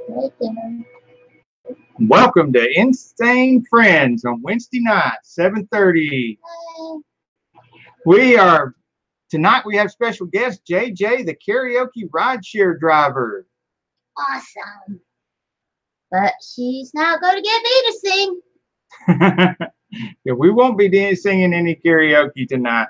Right there. Welcome to Insanefriends on Wednesday night, 7:30. Tonight we have special guest JJ, the karaoke rideshare driver. Awesome. But she's not going to get me to sing. Yeah, we won't be singing any karaoke tonight.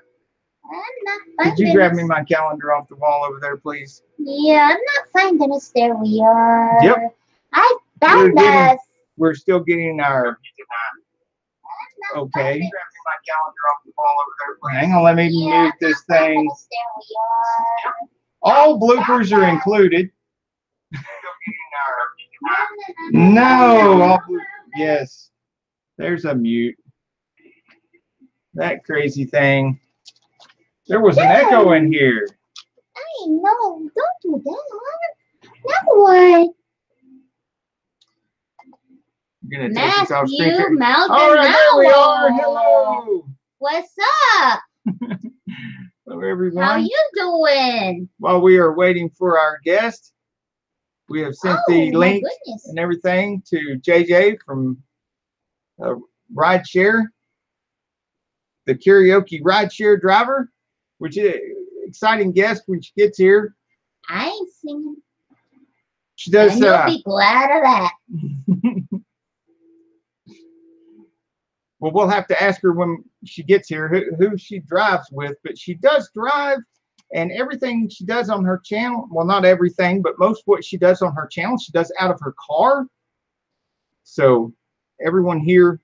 Could you grab me my calendar off the wall over there, please? Yeah, I'm not finding us. There we are. Yep. I found us. We're still getting our... Okay. Hang on, let me mute this thing. All bloopers are included. No. Yes. There's a mute. That crazy thing. There was an echo in here. Hey, no, don't do that. No one. I'm gonna take this off speaker. Maldonado. All right, there we are. Hello. What's up? Hello, everyone. How you doing? While we are waiting for our guest, we have sent the link and everything to JJ from Rideshare, the karaoke rideshare driver, which is an exciting guest when she gets here. I ain't singing. She does. And you'll be glad of that. Well, we'll have to ask her when she gets here who she drives with, but she does drive, and everything she does on her channel, well, not everything, but most of what she does on her channel, she does out of her car. So everyone here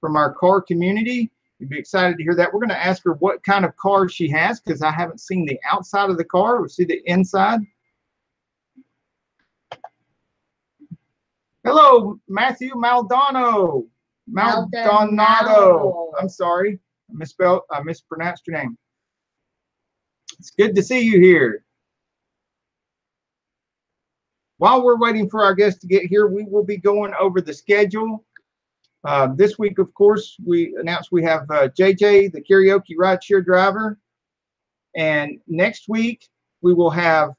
from our car community, you'd be excited to hear that. We're going to ask her what kind of car she has, because I haven't seen the outside of the car. We'll see the inside. Hello, Matthew Maldonado. Maldonado. I'm sorry. I mispronounced your name. It's good to see you here. While we're waiting for our guest to get here, we will be going over the schedule. This week, of course, we announced we have JJ, the karaoke rideshare driver. And next week, we will have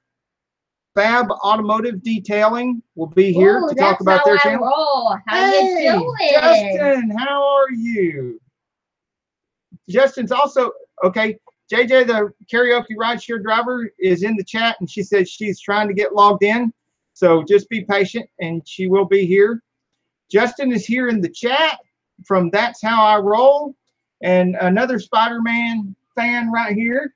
Fab Automotive Detailing will be here to talk about their channel. How you doing? Justin, how are you? Justin's also, okay, JJ, the karaoke rideshare driver, is in the chat, and she says she's trying to get logged in. So just be patient, and she will be here. Justin is here in the chat from That's How I Roll, and another Spider-Man fan right here.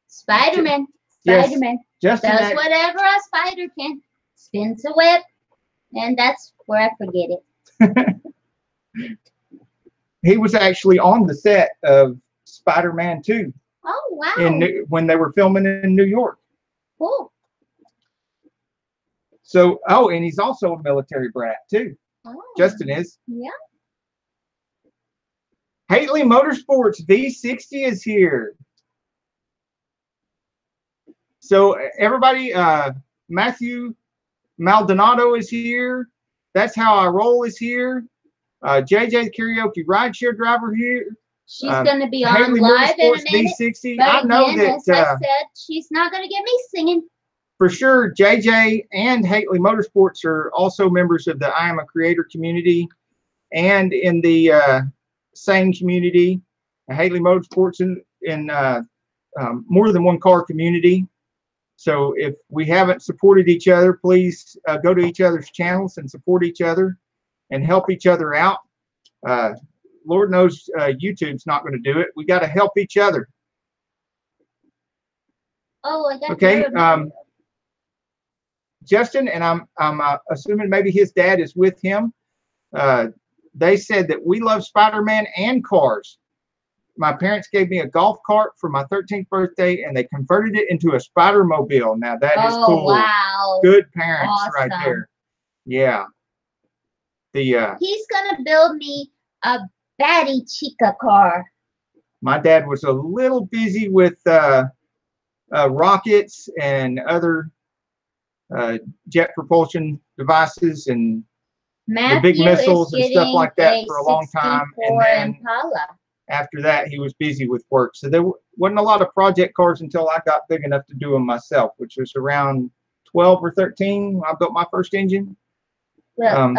Spider-Man. Yes. Spider-Man. Justin does whatever a spider can. Spins a web, and that's where I forget it. He was actually on the set of Spider-Man 2. Oh, wow. When they were filming in New York. Cool. So, oh, and he's also a military brat, too. Oh. Justin is. Yeah. Haley Motorsports V60 is here. So everybody, Matthew Maldonado is here. That's How I Roll is here. JJ, the karaoke rideshare driver here. She's going to be on Haley live in a Motorsports minute. V60. But I know again, that. As I said, she's not going to get me singing. For sure, JJ and Haley Motorsports are also members of the Iamacreator community and in the same community. Haley Motorsports in more than one car community. So if we haven't supported each other, please go to each other's channels and support each other and help each other out. Lord knows YouTube's not going to do it. We got to help each other. Oh, I got okay. Justin, and I'm assuming maybe his dad is with him. They said that we love Spider-Man and cars. My parents gave me a golf cart for my 13th birthday, and they converted it into a Spider-Mobile. Now, that is cool. Wow. Good parents awesome. right there. Yeah. He's going to build me a Batty Chica car. My dad was a little busy with rockets and other jet propulsion devices and the big missiles and stuff like that for a long time. And then after that, he was busy with work. So there wasn't a lot of project cars until I got big enough to do them myself, which was around 12 or 13 when I built my first engine. Well,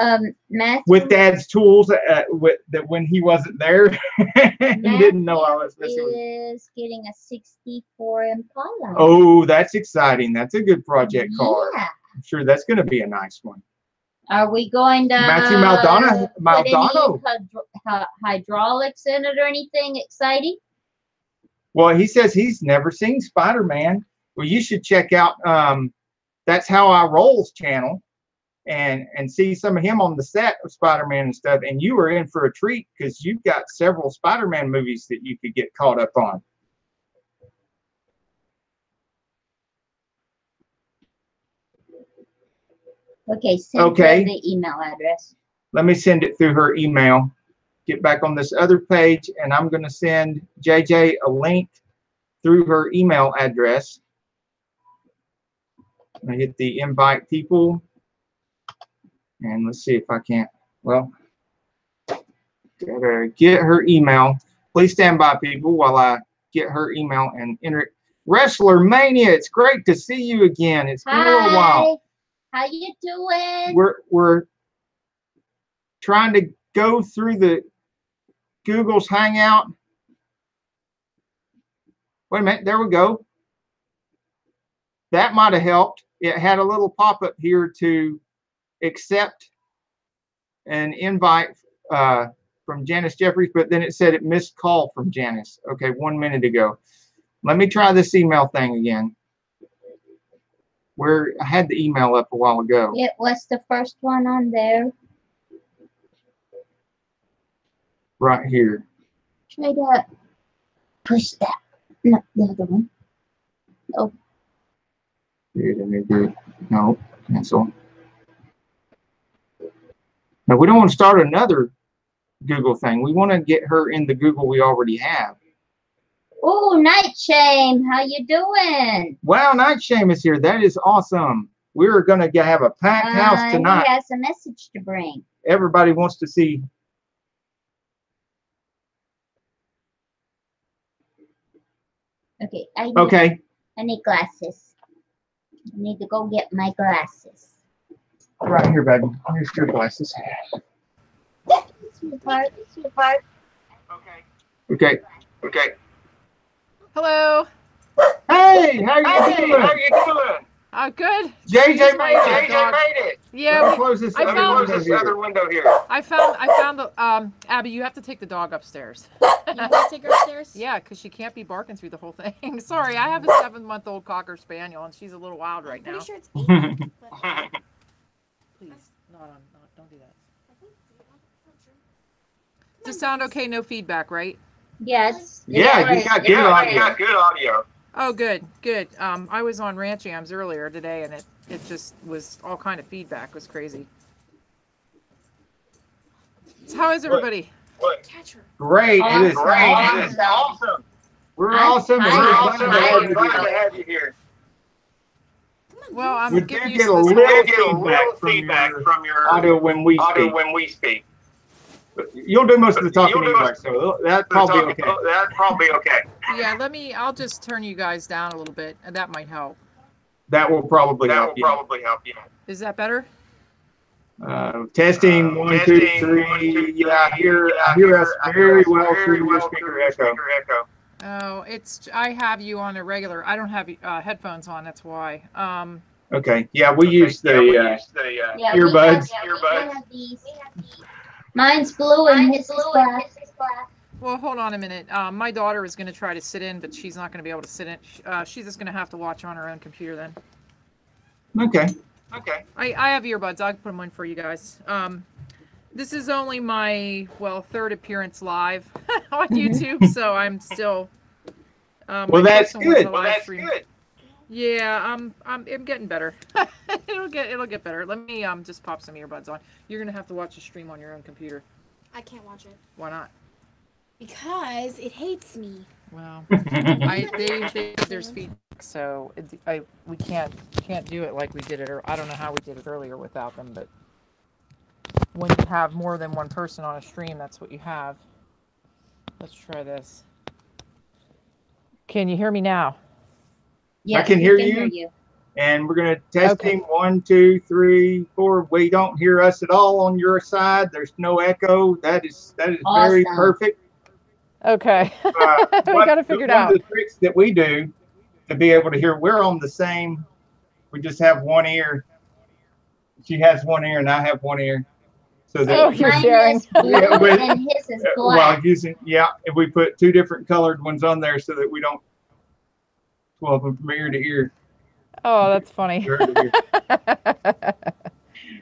Matthew, with Dad's tools that when he wasn't there, he didn't know I was messing with. is getting a 64 Impala. Oh, that's exciting. That's a good project car. Yeah. I'm sure that's going to be a nice one. Are we going to Matthew put any Maldonado. hydraulics in it or anything exciting? Well, he says he's never seen Spider-Man. Well, you should check out That's How I Roll's channel and see some of him on the set of Spider-Man and stuff. And you were in for a treat because you've got several Spider-Man movies that you could get caught up on. Okay, send her the email address. Let me send it through her email. Get back on this other page, and I'm going to send JJ a link through her email address. I hit the invite people, and let's see if I can't. Well, gotta get her email. Please stand by, people, while I get her email and enter it. Wrestler Mania, it's great to see you again. It's been a little while. How you doing? We're trying to go through the Google's Hangout. Wait a minute, there we go. That might have helped. It had a little pop-up here to accept an invite from Janice Jeffries, but then it said it missed call from Janice. Okay, 1 minute ago. Let me try this email thing again. Where I had the email up a while ago. It was the first one on there. Right here. Try to push that. No, the other one. Oh. No, cancel. No, we don't want to start another Google thing. We want to get her in the Google we already have. Oh, Night Shame, how you doing? Wow, Night Shame is here. That is awesome. We're going to have a packed house tonight. He has a message to bring. Everybody wants to see. Okay. I need glasses. I need to go get my glasses. Right here, baby. Here's your glasses. Sweetheart. Okay. Hello. Hey, how you doing? Good. JJ made it. Yeah, close this other window here. I found the Abby. You have to take the dog upstairs. You want to take her upstairs? Yeah, because she can't be barking through the whole thing. Sorry, I have a 7-month-old Cocker Spaniel, and she's a little wild right now. I'm pretty sure it's 8. Please, don't do that. Does it sound okay? No feedback, right? Yes. Yeah, you got good audio. Oh, good. I was on Ranch Jams earlier today, and it just was all kind of feedback. It was crazy. So how is everybody? Catch her. Great. Awesome. It is awesome. We're awesome. And we're glad to have you here. Well, I'm we giving get a you little feedback from your audio when we speak. But you'll do most of the talking anyway, so that's probably okay. Yeah, I'll just turn you guys down a little bit, and that might help. That will probably help you. Is that better? Testing 1, 2, 3. Yeah, I hear us very well through your speaker echo. Oh, I have you on a regular. I don't have headphones on. That's why. Okay. Yeah, we use the earbuds. We have these. Mine's blue and his is black. Well, hold on a minute. My daughter is going to try to sit in, but she's not going to be able to sit in. She's just going to have to watch on her own computer then. Okay. I have earbuds. I'll put them in for you guys. This is only my, third appearance live on YouTube, so I'm still... well, that's good. Yeah, I'm getting better. It'll get better. Let me just pop some earbuds on. You're gonna have to watch the stream on your own computer. I can't watch it. Why not? Because it hates me. Well, there's feedback, so we can't do it like we did it. Or I don't know how we did it earlier without them, but when you have more than one person on a stream, that's what you have. Let's try this. Can you hear me now? Yes, I can hear you. And we're going to test Okay. him 1, 2, 3, 4. We don't hear us at all on your side. There's no echo. That is very Awesome. perfect. Okay. We got to figure it One out. of the tricks that we do to be able to hear, we're on the same. We just have one ear. She has one ear and I have one ear. So that Oh, you're Mine sharing. is blue Yeah, with- and his is while black. using, and we put 2 different colored ones on there so that we don't swap them from ear to ear. Oh, that's funny. Ear to ear.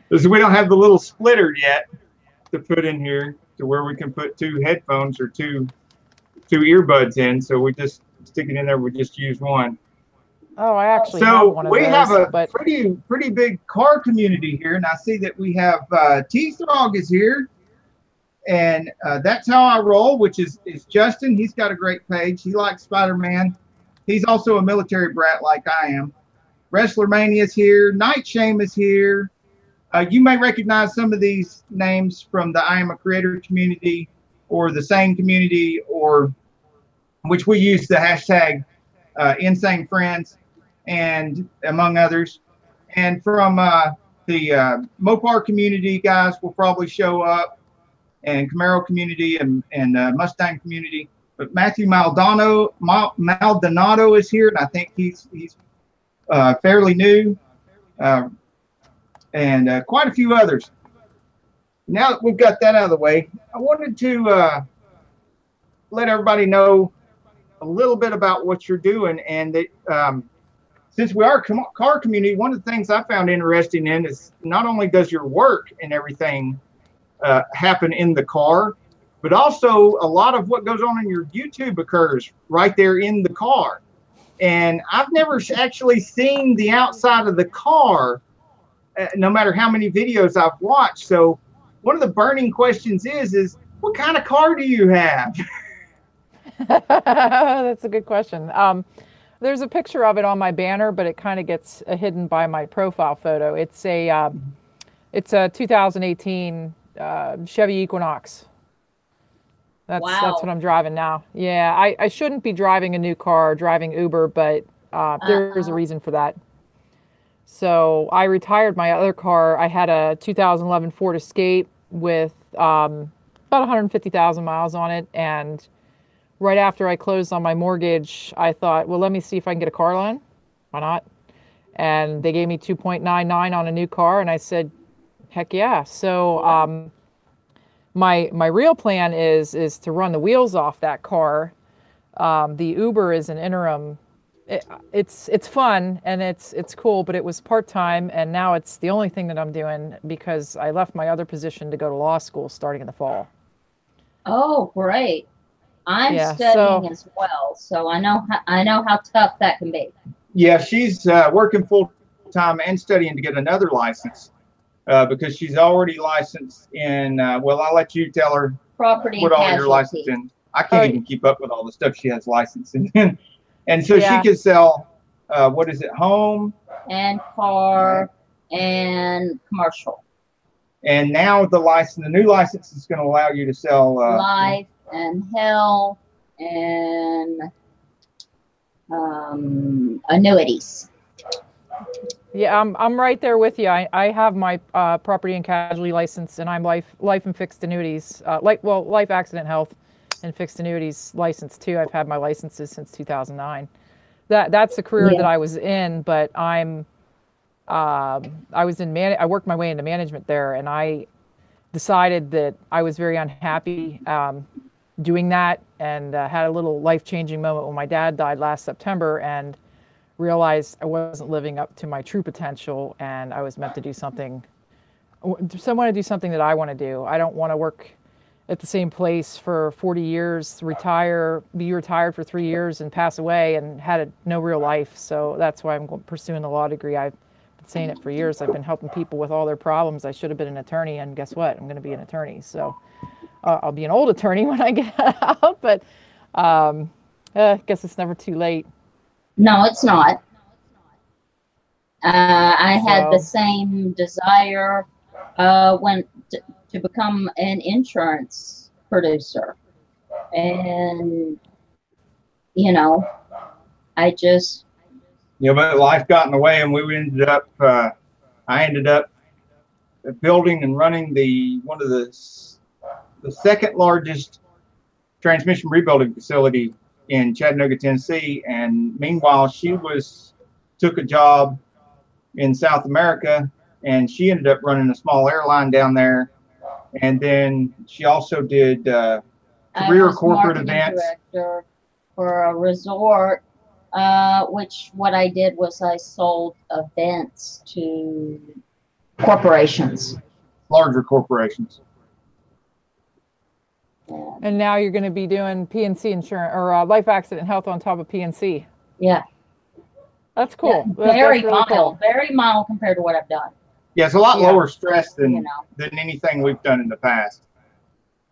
Because we don't have the little splitter yet to put in here to where we can put 2 headphones or two earbuds in. So we just stick it in there. We just use one. Oh, I actually have So one of we those, have a but pretty big car community here, and I see that we have T-Throg is here, and that's how I roll, which is Justin. He's got a great page. He likes Spider-Man. He's also a military brat like I am. Wrestler Mania is here. Night Shame is here. You may recognize some of these names from the Iamacreator community or the Sane community, or which we use the hashtag Insanefriends, and among others. And from the Mopar community, guys will probably show up, and Camaro community and Mustang community. But Matthew Maldonado is here, and I think he's fairly new, and quite a few others. Now that we've got that out of the way, I wanted to let everybody know a little bit about what you're doing, and that since we are a car community, one of the things I found interesting in is not only does your work and everything happen in the car, but also a lot of what goes on in your YouTube occurs right there in the car. And I've never actually seen the outside of the car, no matter how many videos I've watched. So one of the burning questions is what kind of car do you have? that's a good question. There's a picture of it on my banner, but it kind of gets hidden by my profile photo. It's a 2018 Chevy Equinox. That's what I'm driving now. Yeah, I shouldn't be driving a new car, driving Uber, but there's a reason for that. So I retired my other car. I had a 2011 Ford Escape with about 150,000 miles on it, and right after I closed on my mortgage, I thought, well, let me see if I can get a car loan. Why not? And they gave me 2.99 on a new car, and I said, heck yeah. So my real plan is to run the wheels off that car. The Uber is an interim. It's fun and it's cool, but it was part-time, and now it's the only thing that I'm doing because I left my other position to go to law school starting in the fall. Oh, great. I'm Yeah, studying as well, so I know how tough that can be. Yeah, she's working full-time and studying to get another license because she's already licensed in, well, I'll let you tell her Property what and all your license casualty. in. I can't even keep up with all the stuff she has licensed in. And so Yeah. she can sell, what is it, home? And car and commercial. And now the new license is going to allow you to sell Life and health and annuities. Yeah, I'm right there with you. I have my property and casualty license, and I'm life and fixed annuities, life, accident, health, and fixed annuities license too. I've had my licenses since 2009. That's the career that I was in, but I worked my way into management there, and I decided that I was very unhappy doing that, and had a little life-changing moment when my dad died last September, and realized I wasn't living up to my true potential, and I was meant to do something. So I want to do something that I want to do. I don't want to work at the same place for 40 years, be retired for 3 years and pass away and had no real life. So that's why I'm pursuing the law degree. I've been saying it for years. I've been helping people with all their problems. I should have been an attorney, and guess what? I'm going to be an attorney. So I'll be an old attorney when I get out, but I guess it's never too late. No, it's not. I had the same desire to become an insurance producer, and I just Yeah, but life got in the way, and we ended up. I ended up building and running one of the second largest transmission rebuilding facility in Chattanooga, Tennessee. And meanwhile, she took a job in South America, and she ended up running a small airline down there. And then she also did career corporate events. Director for a resort, which what I did was I sold events to corporations. Larger corporations. And now you're going to be doing PNC insurance or life accident health on top of PNC. Yeah. That's cool. Yeah, very that's really mild, cool. very mild compared to what I've done. Yeah, it's a lot lower stress than You know. than anything we've done in the past.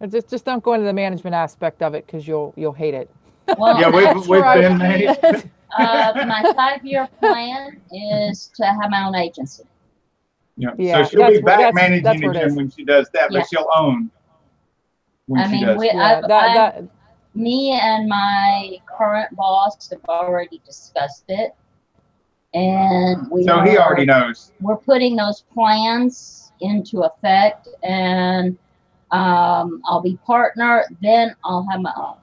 Just don't go into the management aspect of it because you'll hate it. Well, Yeah, we've been managed. my 5-year plan is to have my own agency. Yeah, So she'll be back that's managing where it again is. when she does that, Yeah. but she'll own when I she mean, does. Yeah, me and my current boss have already discussed it, and So he already knows. we're putting those plans into effect, and I'll be partner, then I'll have my own,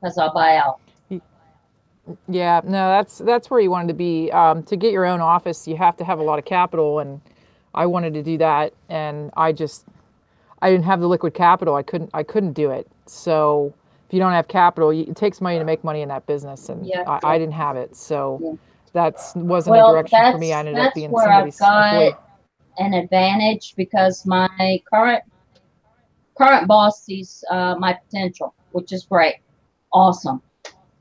because I'll buy out. Yeah, no, that's where you wanted to be. To get your own office, you have to have a lot of capital, and I wanted to do that, and I didn't have the liquid capital. I couldn't do it. So if you don't have capital, it takes money to make money in that business, and Yeah. I didn't have it. So Yeah. that wasn't a direction for me. I ended up being where somebody's I've got employee. an advantage, because my current boss sees my potential, which is great, awesome,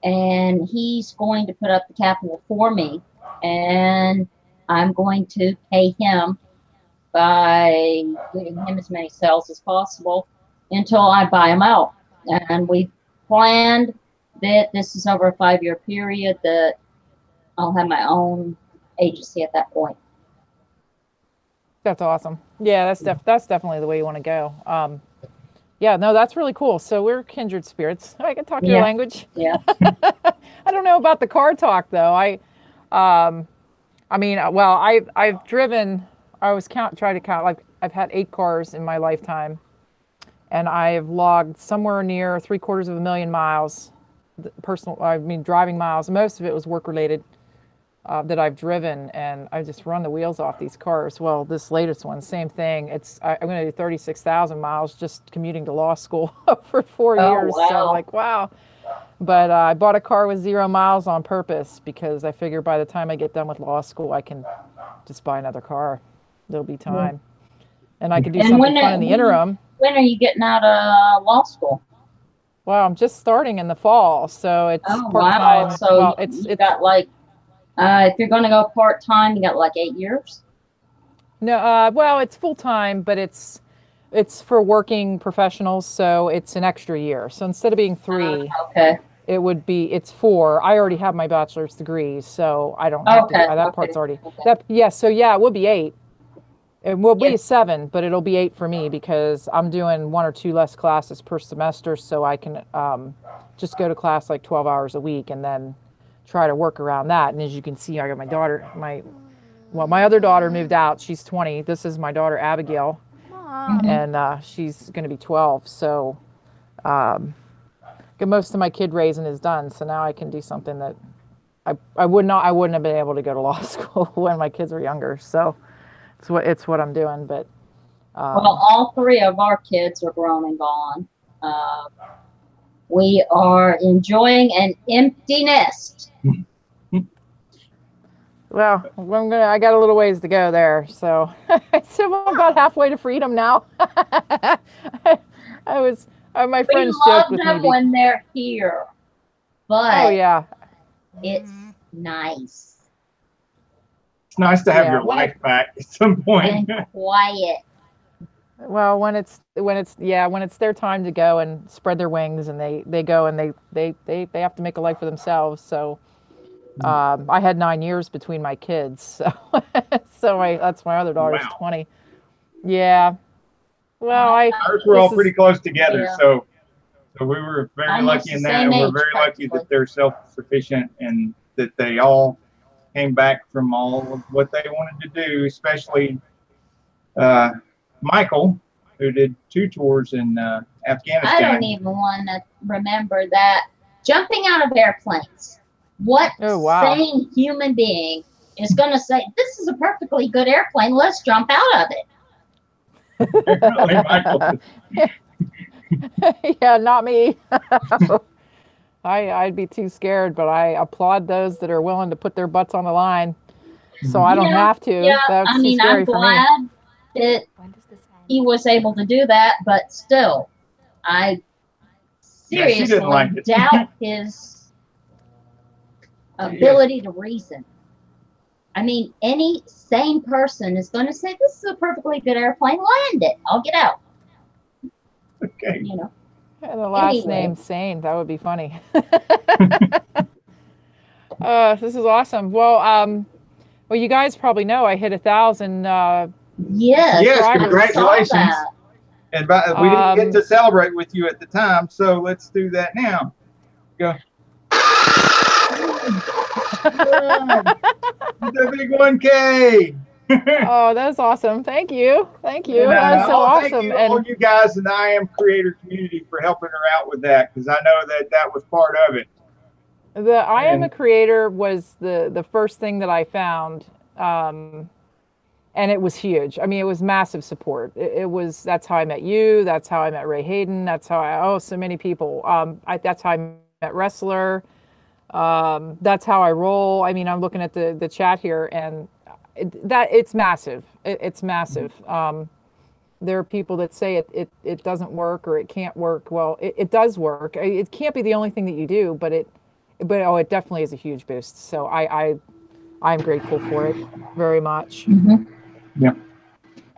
and he's going to put up the capital for me, and I'm going to pay him by giving him as many sales as possible until I buy him out. And we planned that this is over a 5-year period, that I'll have my own agency at that point. That's awesome. Yeah, that's definitely the way you want to go. Yeah, no, that's really cool. So we're kindred spirits. I can talk your Yeah. language. Yeah. I don't know about the car talk though. I've driven. I was trying to count. Like I've had 8 cars in my lifetime, and I've logged somewhere near 750,000 miles. Driving miles. Most of it was work related. That I've driven, and I just run the wheels off these cars. Well, this latest one, same thing. I'm going to do 36,000 miles just commuting to law school for 4 years. Wow. So I'm like, wow. But I bought a car with 0 miles on purpose because I figure by the time I get done with law school, I can just buy another car. There'll be time, and I could do something fun in the interim. When are you getting out of law school? Well, I'm just starting in the fall, so it's part wow! time. So Well, you got like. If you're going to go part-time, you got like 8 years? No, well, it's full-time, but it's for working professionals, so it's an extra year. So instead of being 3, Okay. it's 4. I already have my bachelor's degree, so I don't have to. That part's already. Okay. So yeah, it will be 8. It will be 7, but it'll be 8 for me because I'm doing 1 or 2 less classes per semester, so I can just go to class like 12 hours a week and then try to work around that. And as you can see, I got my daughter, my other daughter moved out. She's 20. This is my daughter, Abigail. And she's going to be 12. So most of my kid raising is done. So now I can do something that I wouldn't have been able to go to law school when my kids were younger. So it's what I'm doing. But well, all 3 of our kids are grown and gone. We are enjoying an empty nest. Well, I got a little ways to go there, so I'm about halfway to freedom now. My friends joked with me. We love them when they're here, but oh yeah, it's nice. It's nice to have your life back at some point. And quiet. Well, when it's their time to go and spread their wings, and they go and they have to make a life for themselves. So I had 9 years between my kids, so that's my other daughter's 20. Yeah. Well, ours were all pretty close together, Yeah. so we were very Almost lucky in the that, same and we're age, very lucky practically. that they're self-sufficient and that they all came back from all of what they wanted to do, especially Michael, who did 2 tours in Afghanistan. I don't even want to remember that. Jumping out of airplanes. What sane human being is going to say, this is a perfectly good airplane, let's jump out of it? Apparently, Michael. Yeah, not me. I'd be too scared, but I applaud those that are willing to put their butts on the line, so I don't have to. Yeah, That's I mean, too scary I'm for me. glad that he was able to do that, but still, I seriously didn't like it. doubt his ability to reason. I mean, any sane person is going to say, this is a perfectly good airplane, land it, I'll get out. Okay. You know. And the last Anyway. name Sane, that would be funny. This is awesome. Well, you guys probably know I hit 1,000. Yes, congratulations. And we didn't get to celebrate with you at the time, so let's do that now. Go. The big 1K. Oh, that's awesome. Thank you. Thank you. And, That's so awesome. Thank you, all you guys in the Iamacreator community for helping her out with that, because I know that was part of it. The Iamacreator was the first thing that I found, and it was huge. I mean, it was massive support. That's how I met you. That's how I met Ray Hayden. That's how so many people. That's how I met Wrestler. That's how I roll. I mean, I'm looking at the chat here, and it's massive. It's massive. There are people that say it doesn't work or it can't work. Well, it does work. It can't be the only thing that you do, but it definitely is a huge boost. So I'm grateful for it very much. Mm-hmm. Yeah.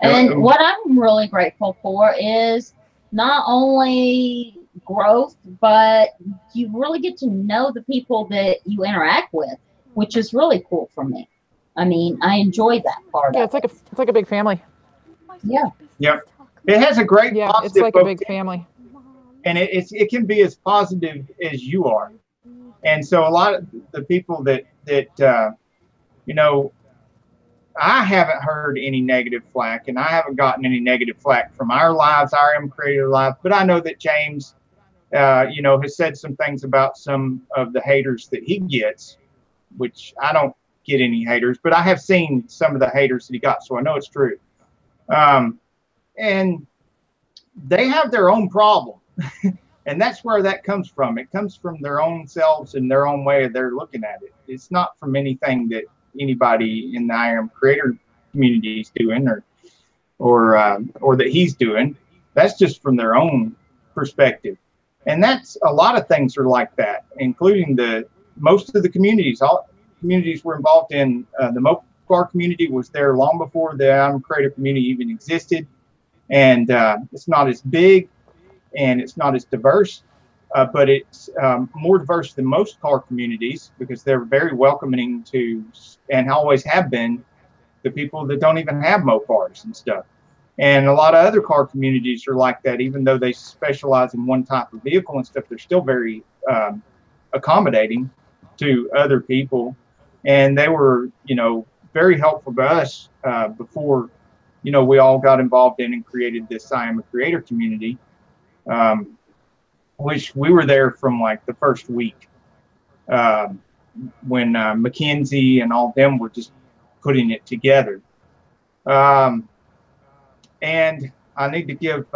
And what I'm really grateful for is not only growth, but you really get to know the people that you interact with, which is really cool for me. I mean, I enjoy that part. Yeah, it's like a big family. Yeah. Yep. It has a great positive. It's like a big family. And it can be as positive as you are. And so a lot of the people that you know, I haven't heard any negative flack, and I haven't gotten any negative flack from our lives, our Iamacreator live. But I know that James, you know, has said some things about some of the haters that he gets, which I don't get any haters, but I have seen some of the haters that he got, so I know it's true. And they have their own problem. And that's where that comes from. It comes from their own selves and their own way of they're looking at it. It's not from anything that anybody in the Iamacreator community is doing or that he's doing. That's just from their own perspective. And that's a lot of things are like that, including most of the communities. All communities we're involved in. The Mopar community was there long before the Iamacreator community even existed. And it's not as big and it's not as diverse, but it's more diverse than most car communities because they're very welcoming to, and always have been, the people that don't even have Mopars and stuff. And a lot of other car communities are like that, even though they specialize in one type of vehicle and stuff, they're still very accommodating to other people. And they were, you know, very helpful to us before, you know, we all got involved in and created this Iamacreator community, which we were there from like the first week when Mackenzie and all them were just putting it together. And I need to give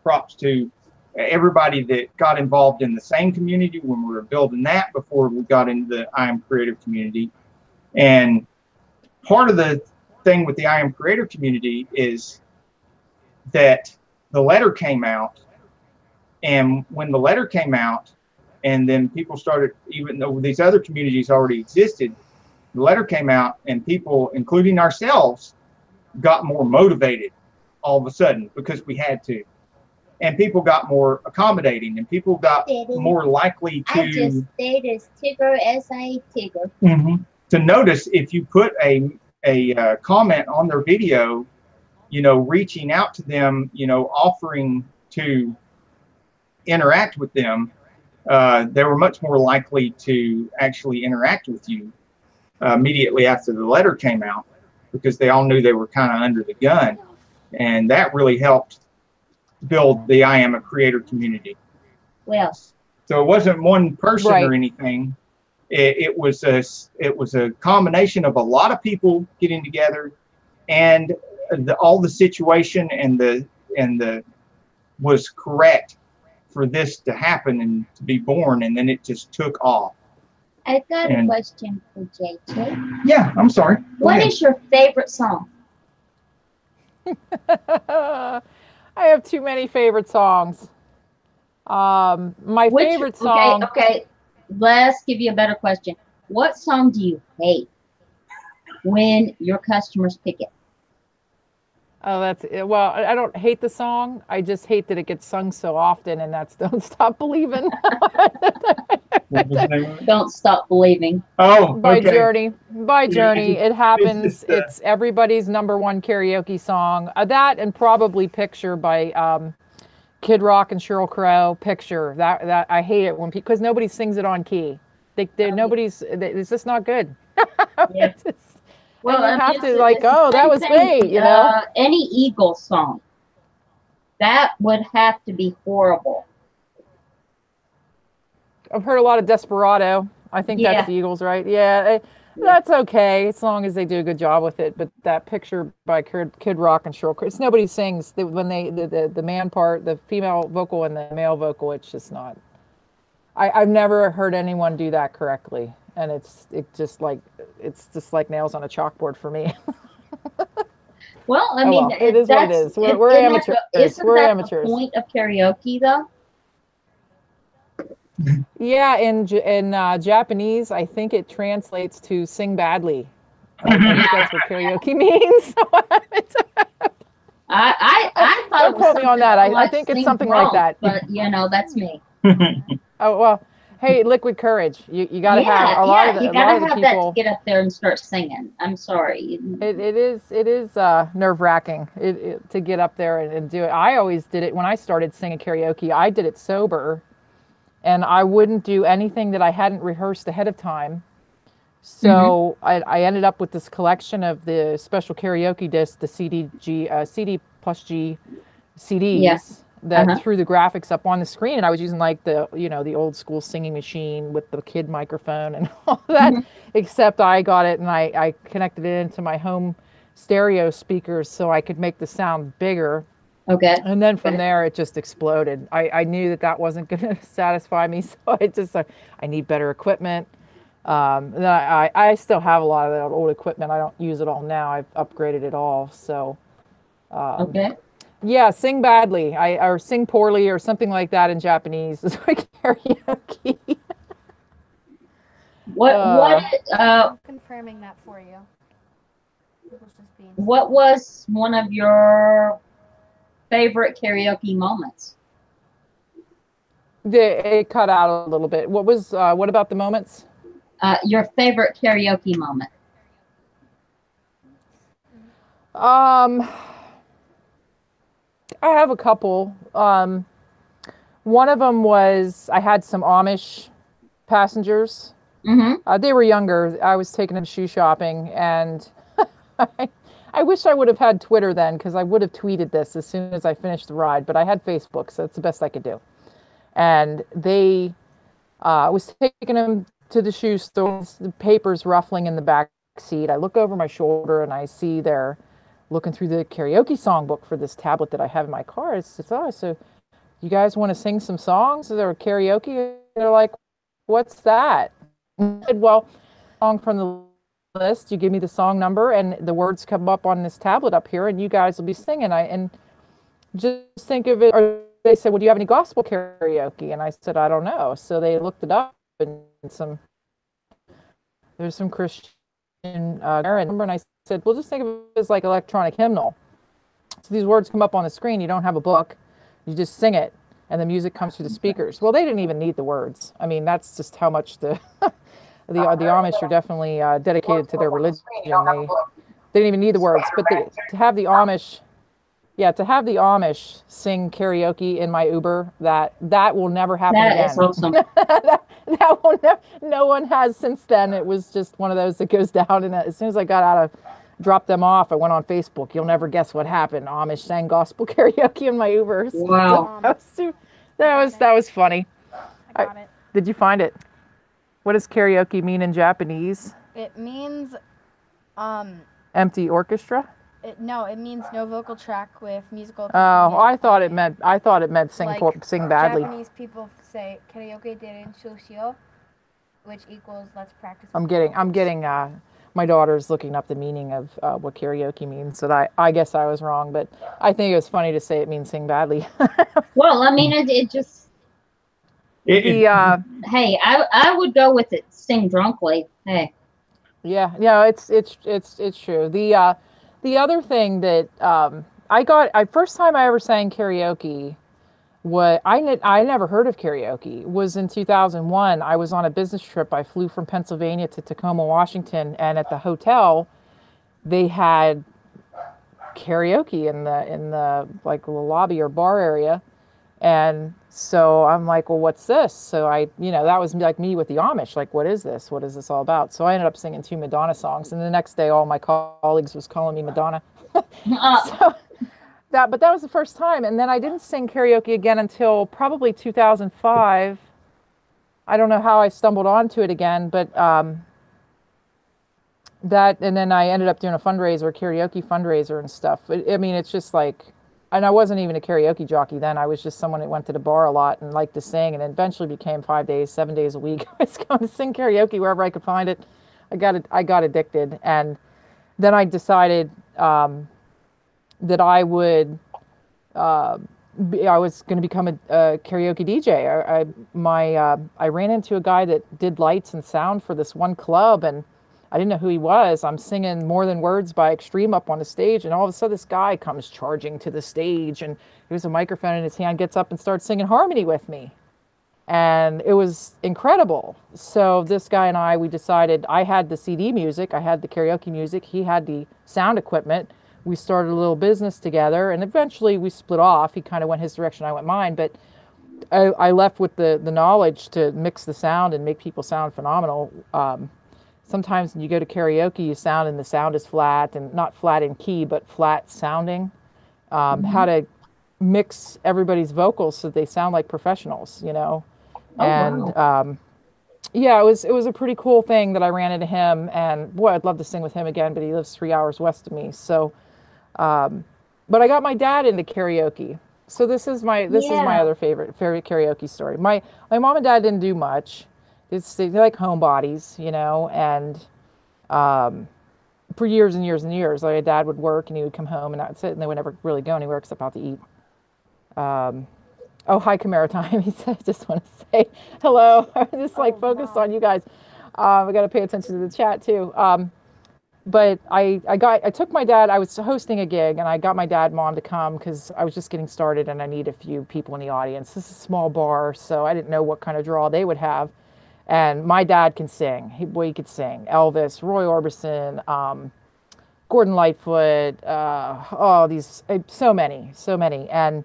props to everybody that got involved in the same community when we were building that before we got into the Iamacreator community. And part of the thing with the Iamacreator community is that the letter came out, and when the letter came out, and then people started, even though these other communities already existed, the letter came out, and people, including ourselves, got more motivated all of a sudden because we had to. And people got more accommodating, and people got more likely to. I just stayed as Tigger as I Tigger. Mm-hmm. To notice if you put a comment on their video, you know, reaching out to them, you know, offering to interact with them, they were much more likely to actually interact with you. immediately after the letter came out, because they all knew they were kind of under the gun. And that really helped build the Iamacreator community. Well, So it wasn't one person Right. or anything. It was a combination of a lot of people getting together, and all the situation and the was correct for this to happen and to be born, and then it just took off. I've got a And- question for JJ. Yeah, I'm sorry. Go What ahead. is your favorite song? I have too many favorite songs. My favorite song. Okay. Let's give you a better question. What song do you hate when your customers pick it? Oh, that's well. I don't hate the song. I just hate that it gets sung so often, and that's "Don't Stop Believing" What was the name of it? Don't Stop Believing. Oh, by okay. Journey. By Journey. It happens. just, It's everybody's #1 karaoke song. That and probably "Picture" by Kid Rock and Sheryl Crow. "Picture." That I hate it when because nobody sings it on key. It's just not good. Yeah. It's just- Well, and you have it's to like, it's the oh, that same was thing, great, you know. Any Eagles song, that would have to be horrible. I've heard a lot of Desperado. I think Yeah. that's the Eagles, right? Yeah, that's okay as long as they do a good job with it. But that "Picture" by Kid Rock and Sheryl Crow, it's nobody sings when the man part, the female vocal and the male vocal. It's just not. I've never heard anyone do that correctly, and it's just like nails on a chalkboard for me. Well, I Oh, mean, well, it is what it that's- is. We're isn't that amateurs. Isn't We're that amateurs. the point of karaoke, though? Yeah, in Japanese, I think it translates to "sing badly." I think that's what karaoke means. I thought Don't it was quote me on something that. I like think it's sing something like drunk, that. But that's me. Oh well, hey, Liquid Courage. You got to have a lot of the you gotta have that people. to get up there and start singing. I'm sorry. It is nerve wracking to get up there and do it. I always did it when I started singing karaoke. I did it sober, and I wouldn't do anything that I hadn't rehearsed ahead of time. So I ended up with this collection of the special karaoke discs, the CD plus G CDs Yeah. that threw the graphics up on the screen, and I was using like the old school singing machine with the kid microphone and all that. Except I got it and I connected it into my home stereo speakers so I could make the sound bigger. Okay. And then from there, it just exploded. I knew that wasn't going to satisfy me, so I need better equipment. And I still have a lot of that old equipment. I don't use it all now. I've upgraded it all. So, Okay. yeah, sing badly, or sing poorly, or something like that in Japanese is like karaoke. I'm confirming that for you. It was just being What was one of your favorite karaoke moments? It cut out a little bit. What about the moments? Your favorite karaoke moment? I have a couple. One of them was I had some Amish passengers. They were younger. I was taking them shoe shopping, and I wish I would have had Twitter then, because I would have tweeted this as soon as I finished the ride. But I had Facebook, so that's the best I could do. And they was taking them to the shoe store, the papers ruffling in the back seat. I look over my shoulder and I see they're looking through the karaoke songbook for this tablet that I have in my car. It says, "Oh, so you guys want to sing some songs or karaoke?" And they're like, "What's that?" I said, "Well, song from the list. You give me the song number and the words come up on this tablet up here, and you guys will be singing." And just think of it. Or they said, "Well, do you have any gospel karaoke?" And I said, "I don't know." So they looked it up, and there's some Christian and I said, "Well, just think of it as like electronic hymnal." So these words come up on the screen. You don't have a book. You just sing it, and the music comes through the speakers. Well, they didn't even need the words. I mean, that's just how much the Amish are definitely dedicated to their religion. They didn't even need the words. But to have the Amish sing karaoke in my Uber, that will never happen That again. is awesome. that one, no one has since then. It was just one of those that goes down. And as soon as I got out of, dropped them off, I went on Facebook. You'll never guess what happened. Amish sang gospel karaoke in my Ubers. Wow. That was funny. I got it. Did you find it? What does karaoke mean in Japanese? It means, Empty orchestra? no, it means no vocal track with musical. Oh, I thought it meant sing Like, sing badly. Japanese people say karaoke deren shushio, which equals let's practice. I'm getting my daughter's looking up the meaning of what karaoke means, so that I guess I was wrong, but I think it was funny to say it means sing badly. Well, I mean, it just, hey, I would go with it, sing drunkly. Hey. Yeah, it's true. The other thing that first time I ever sang karaoke, what I never heard of karaoke was in 2001. I was on a business trip. I flew from Pennsylvania to Tacoma, Washington, and at the hotel they had karaoke in the like the lobby or bar area. And so I'm like, well, what's this? So that was like me with the Amish. Like, what is this? What is this all about? So I ended up singing 2 Madonna songs. And the next day, all my colleagues was calling me Madonna. So but that was the first time. And then I didn't sing karaoke again until probably 2005. I don't know how I stumbled onto it again, but and then I ended up doing a karaoke fundraiser and stuff. I mean, it's just like, and I wasn't even a karaoke jockey then. I was just someone that went to the bar a lot and liked to sing, and eventually became 5 days, 7 days a week. I was going to sing karaoke wherever I could find it. I got addicted, and then I decided that I would. I was going to become a karaoke DJ. I ran into a guy that did lights and sound for this one club, and I didn't know who he was. I'm singing More Than Words by Extreme up on the stage, and all of a sudden this guy comes charging to the stage, and he has a microphone in his hand, gets up and starts singing harmony with me. And it was incredible. So this guy and we decided, I had the CD music, I had the karaoke music, he had the sound equipment. We started a little business together, and eventually we split off. He kind of went his direction, I went mine, but I left with the knowledge to mix the sound and make people sound phenomenal. Sometimes when you go to karaoke, you sound and the sound is flat, and not flat in key, but flat sounding. How to mix everybody's vocals so they sound like professionals, Oh, and wow. yeah, it was a pretty cool thing that I ran into him, and boy, I'd love to sing with him again, but he lives 3 hours west of me. So, but I got my dad into karaoke. So this is my other favorite karaoke story. My mom and dad didn't do much. They like homebodies, and for years and years and years, like, my dad would work and he would come home and that's it, and they would never really go anywhere except out to eat. Oh, hi, Camaro time. He said, I just want to say hello. I'm just focused on you guys. I got to pay attention to the chat too. But I took my dad. I was hosting a gig, and I got my dad and mom to come because I was just getting started and I need a few people in the audience. This is a small bar, so I didn't know what kind of draw they would have. And my dad can sing. He could sing. Elvis, Roy Orbison, Gordon Lightfoot, so many. And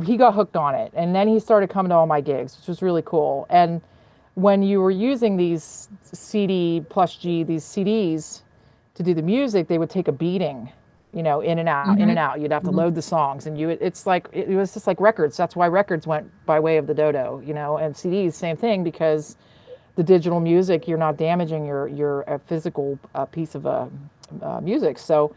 he got hooked on it. And then he started coming to all my gigs, which was really cool. And when you were using these CD plus G, these CDs to do the music, they would take a beating, in and out, in and out. You'd have to load the songs, and it was just like records. That's why records went by way of the dodo, and CDs, same thing, because the digital music, you're not damaging your physical piece of music. So,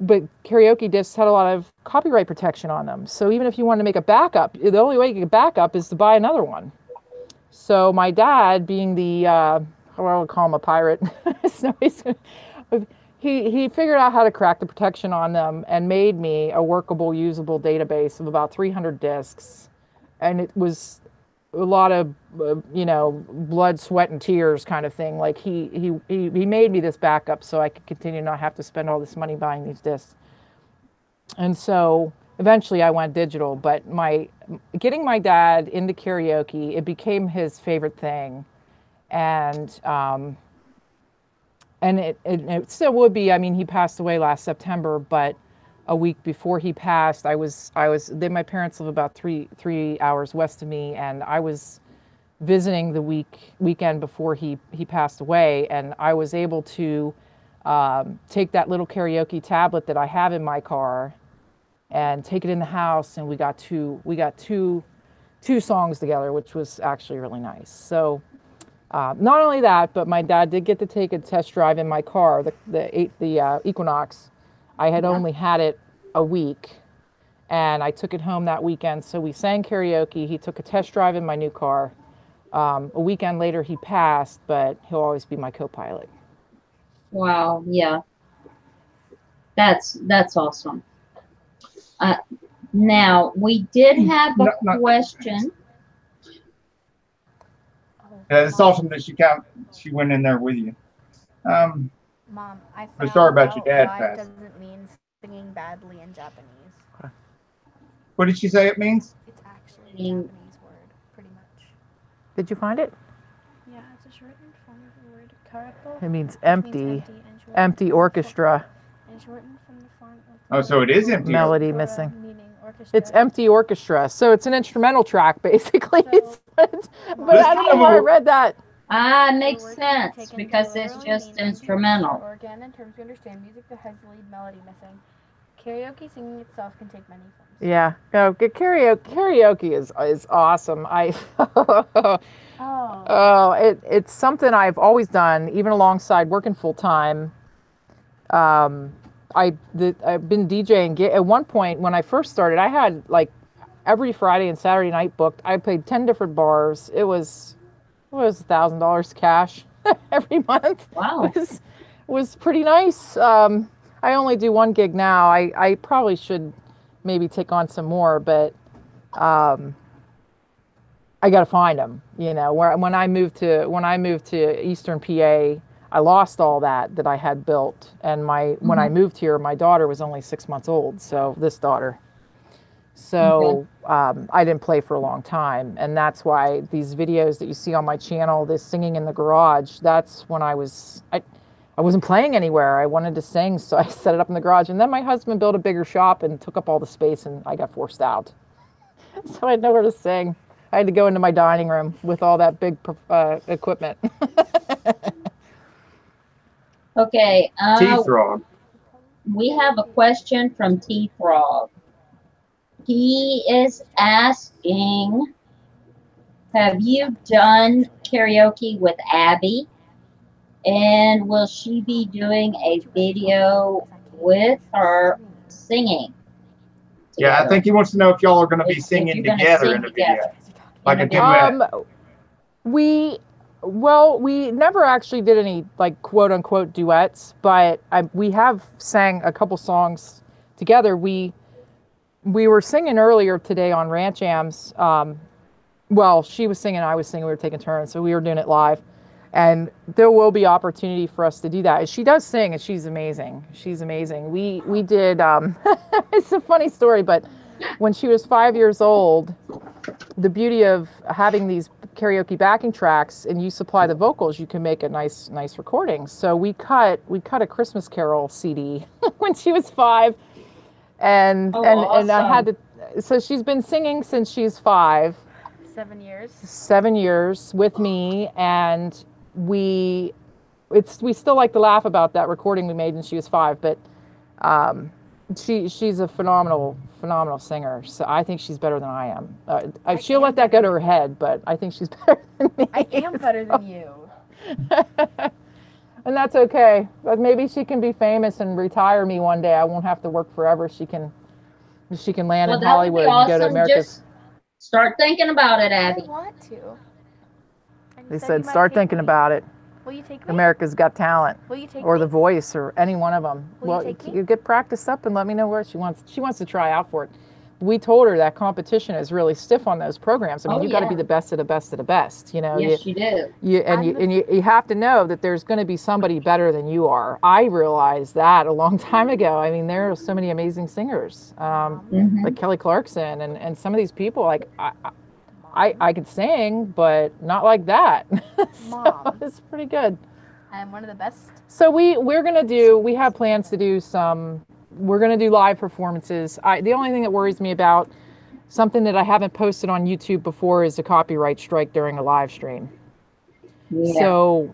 but karaoke discs had a lot of copyright protection on them. So even if you wanted to make a backup, the only way you could back up is to buy another one. So my dad, being the, how I would call him, a pirate, he figured out how to crack the protection on them and made me a workable, usable database of about 300 discs. And it was a lot of, blood, sweat, and tears kind of thing. Like he made me this backup so I could continue to not have to spend all this money buying these discs. And so eventually I went digital, but getting my dad into karaoke, it became his favorite thing. And it still would be. I mean, he passed away last September, but a week before he passed, my parents live about three hours west of me, and I was visiting the weekend before he passed away, and I was able to take that little karaoke tablet that I have in my car and take it in the house, and we got two songs together, which was actually really nice. So not only that, but my dad did get to take a test drive in my car, the Equinox. I had only had it a week, and I took it home that weekend. So we sang karaoke. He took a test drive in my new car. A weekend later, he passed, but he'll always be my co-pilot. Wow, yeah. That's awesome. Now, we did have a question. It's awesome that she went in there with you. Mom, I found sorry about your dad why passing. doesn't mean singing badly in Japanese. What did she say it means? It's actually a Japanese word, pretty much. Did you find it? Yeah, it's a shortened form of the word karapo. It means which empty, and empty orchestra. And shortened from the font of Oh, so it is empty. Melody Kora, missing. meaning orchestra. It's empty orchestra, so it's an instrumental track basically. So- But I don't know where I read that. Makes So words can be sense taken because to it's literally just mean empty instrumental. Or again, in terms you understand, music that has the lead melody missing. Karaoke singing itself can take many forms. Yeah, no, karaoke is awesome. It's something I've always done, even alongside working full time. I've been DJing. At one point, when I first started, I had like every Friday and Saturday night booked. I played 10 different bars. It was $1,000 cash every month. Wow. It was pretty nice. I only do one gig now. I probably should maybe take on some more, but I got to find them. You know, when I moved to Eastern PA, I lost all that I had built, and when I moved here, my daughter was only 6 months old. So this daughter. So I didn't play for a long time, and that's why these videos that you see on my channel, this singing in the garage, that's when I wasn't playing anywhere. I wanted to sing, so I set it up in the garage, and then my husband built a bigger shop and took up all the space, and I got forced out. So I had nowhere to sing. I had to go into my dining room with all that big equipment. Okay. T-Throg. We have a question from T-Frog. He is asking, have you done karaoke with Abby? And will she be doing a video with her singing together? Yeah, I think he wants to know if y'all are going to be singing together in the video. Like a duet. We never actually did any like quote unquote duets, but we have sang a couple songs together. We were singing earlier today on Ranch Ams. Well, she was singing, I was singing, we were taking turns, so we were doing it live. And there will be opportunity for us to do that. And she does sing, and she's amazing. She's amazing. We did, it's a funny story, but when she was 5 years old, the beauty of having these karaoke backing tracks and you supply the vocals, you can make a nice recording. So we cut a Christmas Carol CD when she was 5. And awesome. I had to, so she's been singing since she's 5. 7 years. 7 years with me, and we still like to laugh about that recording we made when she was 5, but she's a phenomenal singer. So I think she's better than I am. She'll let that go to her head, but I think she's better than me. I am better than you. And that's okay. But maybe she can be famous and retire me one day. I won't have to work forever. She can land in Hollywood and go to America. Just start thinking about it, Abby. I want to. They said start thinking about it. Will you take me? America's Got Talent. Will you take or me? The Voice, or any one of them. Will you take me? You get practiced up and let me know where she wants to try out for it. We told her that competition is really stiff on those programs. I mean, you got to be the best of the best of the best. You know. Yes, you do. You have to know that there's going to be somebody better than you are. I realized that a long time ago. I mean, there are so many amazing singers, like Kelly Clarkson, and some of these people. Like I could sing, but not like that. So it's pretty good. I'm one of the best. So we have plans to do we're going to do live performances. The only thing that worries me about Something that I haven't posted on YouTube before is a copyright strike during a live stream. Yeah. So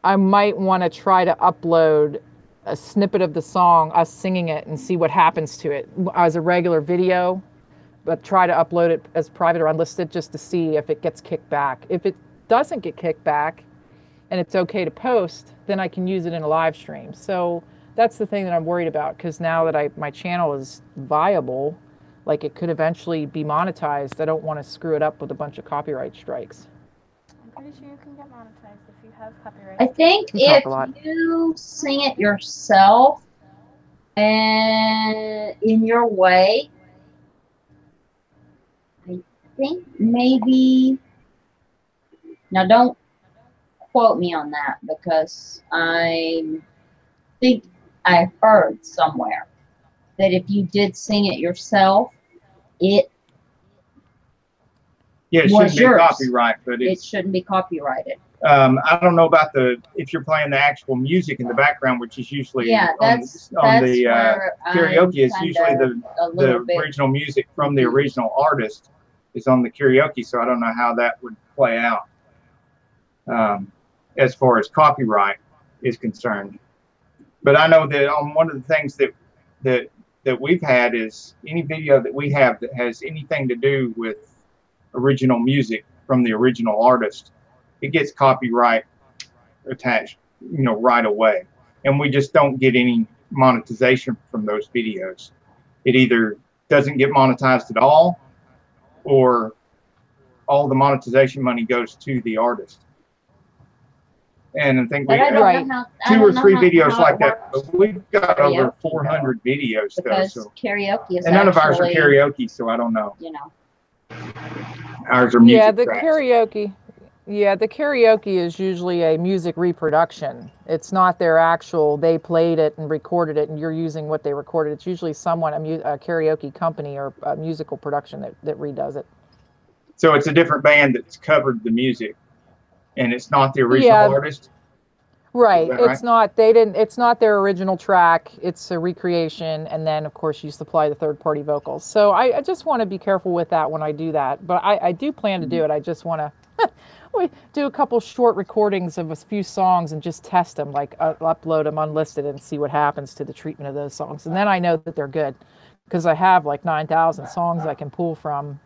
I might want to try to upload a snippet of the song, us singing it, and see what happens to it as a regular video, but try to upload it as private or unlisted just to see if it gets kicked back. If it doesn't get kicked back and it's okay to post, then I can use it in a live stream. So that's the thing that I'm worried about, because now that my channel is viable, like it could eventually be monetized, I don't want to screw it up with a bunch of copyright strikes. I'm pretty sure you can get monetized if you have copyright. I think You talk if a lot. you sing it yourself and in your way, I think maybe, now don't quote me on that, because I think I heard somewhere that if you did sing it yourself, it Yeah, it was shouldn't be yours. copyright, but it shouldn't be copyrighted. I don't know about if you're playing the actual music in the background, which is usually Yeah, on the where karaoke. It's I'm usually kinda a the little bit. original music from the original artist is on the karaoke. So I don't know how that would play out as far as copyright is concerned. But I know that on one of the things that we've had is any video that we have that has anything to do with original music from the original artist, it gets copyright attached, right away. And we just don't get any monetization from those videos. It either doesn't get monetized at all, or all the monetization money goes to the artist. And I think we But I don't Right. know how, I two don't or know three how videos it like that. works But we've got over karaoke, 400 videos though, because so karaoke is and none of ours are actually, karaoke, so I don't know. Ours are music Yeah, the tracks. karaoke. Yeah, the karaoke is usually a music reproduction. It's not their actual, they played it and recorded it and you're using what they recorded. It's usually someone, a karaoke company or a musical production that redoes it. So it's a different band that's covered the music, and it's not the original Yeah. artist. Right. that right? It's not, it's not their original track. It's a recreation. And then of course you supply the third party vocals. So I just want to be careful with that when I do that. But I do plan to do it. I just want to we do a couple short recordings of a few songs and just test them, like upload them unlisted and see what happens to the treatment of those songs. And then I know that they're good, because I have like 9,000 songs I can pull from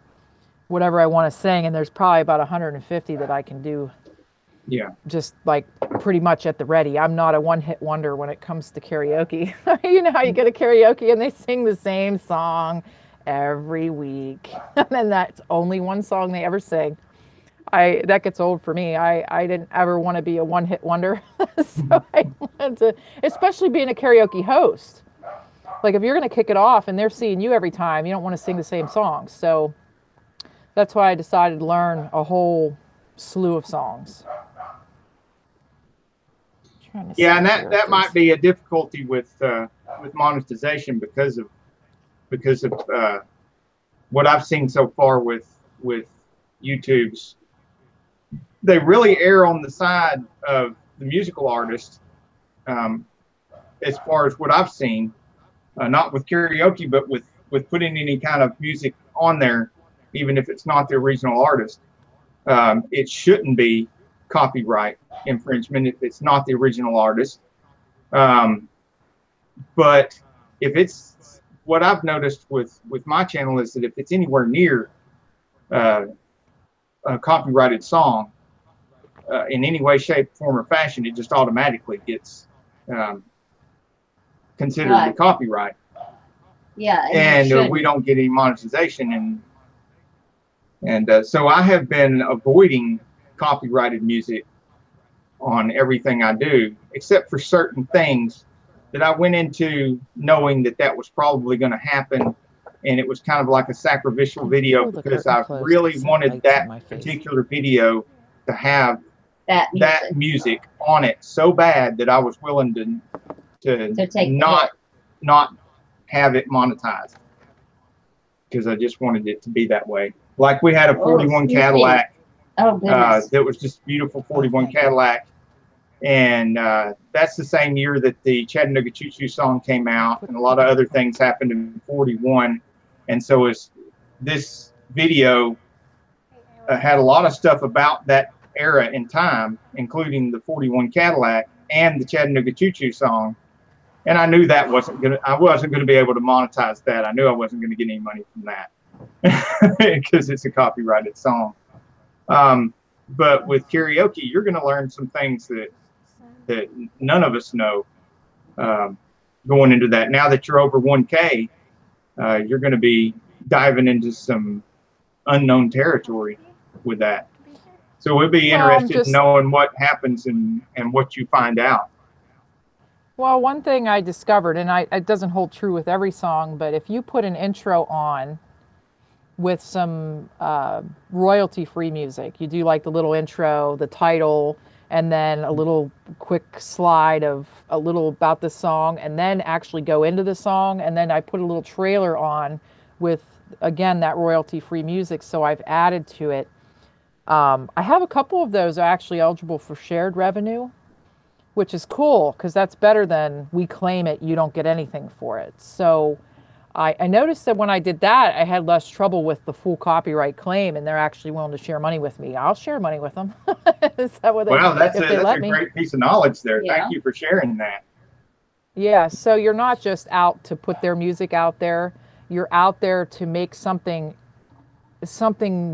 whatever I want to sing. And there's probably about 150 that I can do. Yeah. Just like pretty much at the ready. I'm not a one-hit wonder when it comes to karaoke. You know how you get a karaoke and they sing the same song every week. And then that's only one song they ever sing. That gets old for me. I didn't ever want to be a one-hit wonder. So I wanted to, especially being a karaoke host. Like if you're going to kick it off and they're seeing you every time, you don't want to sing the same songs. So that's why I decided to learn a whole slew of songs. Yeah, and that might be a difficulty with monetization because of what I've seen so far with YouTube's. They really err on the side of the musical artist, as far as what I've seen, not with karaoke, but with putting any kind of music on there, even if it's not the original artist. It shouldn't be copyright infringement if it's not the original artist. But if it's, what I've noticed with my channel is that if it's anywhere near a copyrighted song, in any way, shape, form, or fashion, it just automatically gets considered a copyright. Yeah, and we don't get any monetization, and so I have been avoiding copyrighted music on everything I do, except for certain things that I went into knowing that was probably going to happen, and it was kind of like a sacrificial video because I really wanted that particular video to have that music on it so bad that I was willing to take not have it monetized, because I just wanted it to be that way. Like we had a 41 Cadillac. Oh, goodness. That was just beautiful 41 Cadillac. And that's the same year that the Chattanooga Choo Choo song came out, and a lot of other things happened in 41. And so as this video had a lot of stuff about that era in time, including the 41 Cadillac and the Chattanooga Choo Choo song. And I knew that I wasn't gonna be able to monetize that. I knew I wasn't gonna get any money from that because it's a copyrighted song. But with karaoke, you're gonna learn some things that none of us know going into that. Now that you're over 1K, you're gonna be diving into some unknown territory with that. So we'll be interested in knowing what happens and what you find out. Well, one thing I discovered, and it doesn't hold true with every song, but if you put an intro on with some royalty-free music, you do like the little intro, the title, and then a little quick slide of a little about the song, and then actually go into the song, and then I put a little trailer on with, again, that royalty-free music, so I've added to it. I have a couple of those are actually eligible for shared revenue, which is cool because that's better than we claim it, you don't get anything for it. So I noticed that when I did that, I had less trouble with the full copyright claim, and they're actually willing to share money with me. I'll share money with them. Is that what wow, that's a great piece of knowledge there. Yeah. Thank you for sharing that. Yeah, so you're not just out to put their music out there. You're out there to make something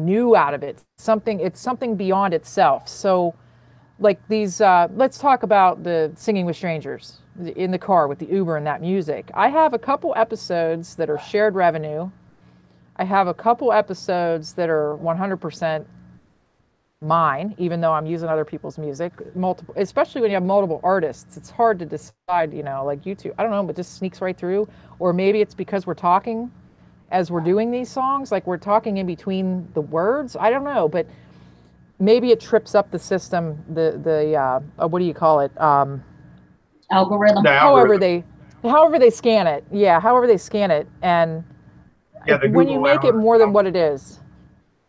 new out of it. It's something beyond itself. So like these, let's talk about the Singing with Strangers in the car with the Uber and that music. I have a couple episodes that are shared revenue. I have a couple episodes that are 100% mine, even though I'm using other people's music. Multiple, especially when you have multiple artists, it's hard to decide, you know, like YouTube, I don't know, but just sneaks right through. Or maybe it's because we're talking as we're doing these songs, like we're talking in between the words. I don't know, but maybe it trips up the system, the what do you call it? Algorithm. However they scan it. Yeah, however they scan it. And when you make it more than what it is,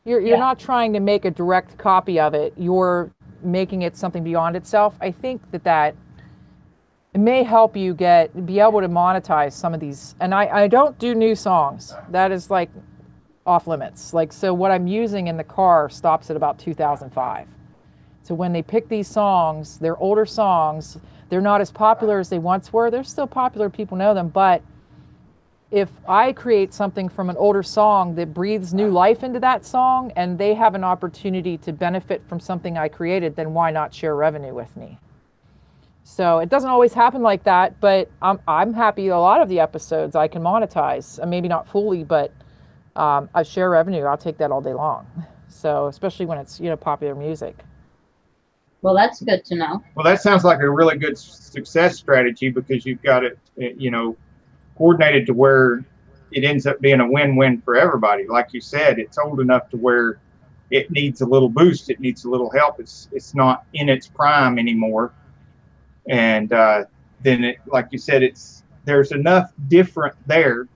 you're not trying to make a direct copy of it. You're making it something beyond itself. I think that it may help you be able to monetize some of these. And I don't do new songs. That is like off limits. Like, so what I'm using in the car stops at about 2005. So when they pick these songs, they're older songs. They're not as popular as they once were. They're still popular. People know them. But if I create something from an older song that breathes new life into that song and they have an opportunity to benefit from something I created, then why not share revenue with me? So it doesn't always happen like that, but I'm happy a lot of the episodes I can monetize. Maybe not fully, but I share revenue. I'll take that all day long. So especially when it's, you know, popular music. Well, that's good to know. Well, that sounds like a really good success strategy because you've got it, you know, coordinated to where it ends up being a win-win for everybody. Like you said, it's old enough to where it needs a little boost. It needs a little help. It's not in its prime anymore. And then it, like you said, there's enough different there,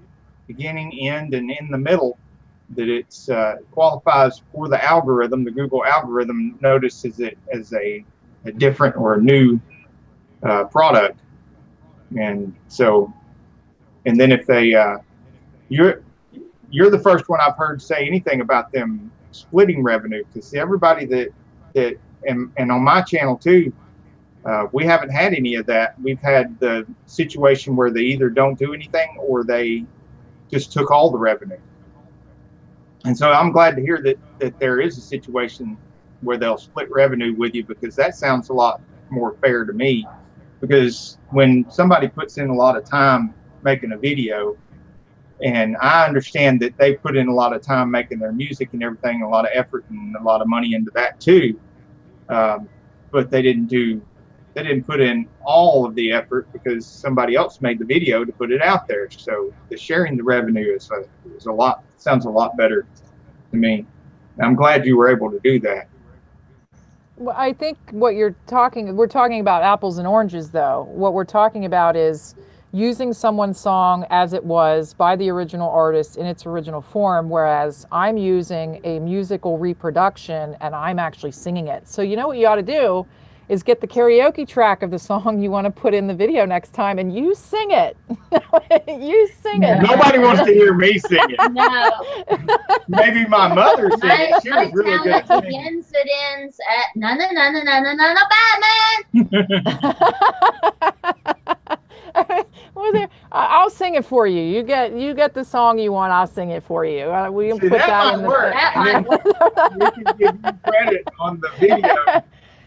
beginning, end, and in the middle, that it's qualifies for the algorithm. The Google algorithm notices it as a different or a new product. And so, and then if they, you're the first one I've heard say anything about them splitting revenue, because everybody that and on my channel too, we haven't had any of that. We've had the situation where they either don't do anything or they just took all the revenue. And so I'm glad to hear that there is a situation where they'll split revenue with you, because that sounds a lot more fair to me. Because when somebody puts in a lot of time making a video, and I understand that they put in a lot of time making their music and everything, a lot of effort and a lot of money into that too, but they didn't put in all of the effort because somebody else made the video to put it out there. So the sharing the revenue is sounds a lot better to me. I'm glad you were able to do that. Well, I think we're talking about apples and oranges though. What we're talking about is using someone's song as it was by the original artist in its original form, whereas I'm using a musical reproduction and I'm actually singing it. So you know what you ought to do is get the karaoke track of the song you want to put in the video next time, and you sing it. You sing it. Nobody wants to hear me sing it. No. Maybe my mother sang it. She was really good at singing. Begins, it ends at na na na na na na na na Batman. Well, I'll sing it for you. You get the song you want. I'll sing it for you. We can put that in the. That might work. We can give you credit on the video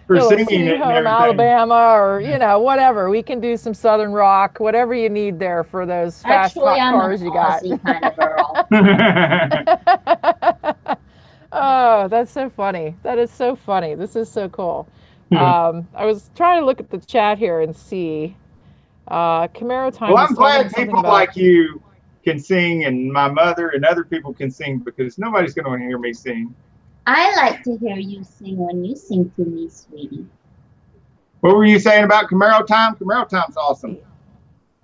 for singing it. Home Alabama, or whatever. We can do some Southern rock, whatever you need there for those fast hot cars you got. Aussie kind of girl. Oh, that's so funny. That is so funny. This is so cool. I was trying to look at the chat here and see. Camaro time. Well, I'm glad people like you can sing, and my mother and other people can sing, because nobody's going to hear me sing. I like to hear you sing when you sing to me, sweetie. What were you saying about Camaro time? Camaro time's awesome.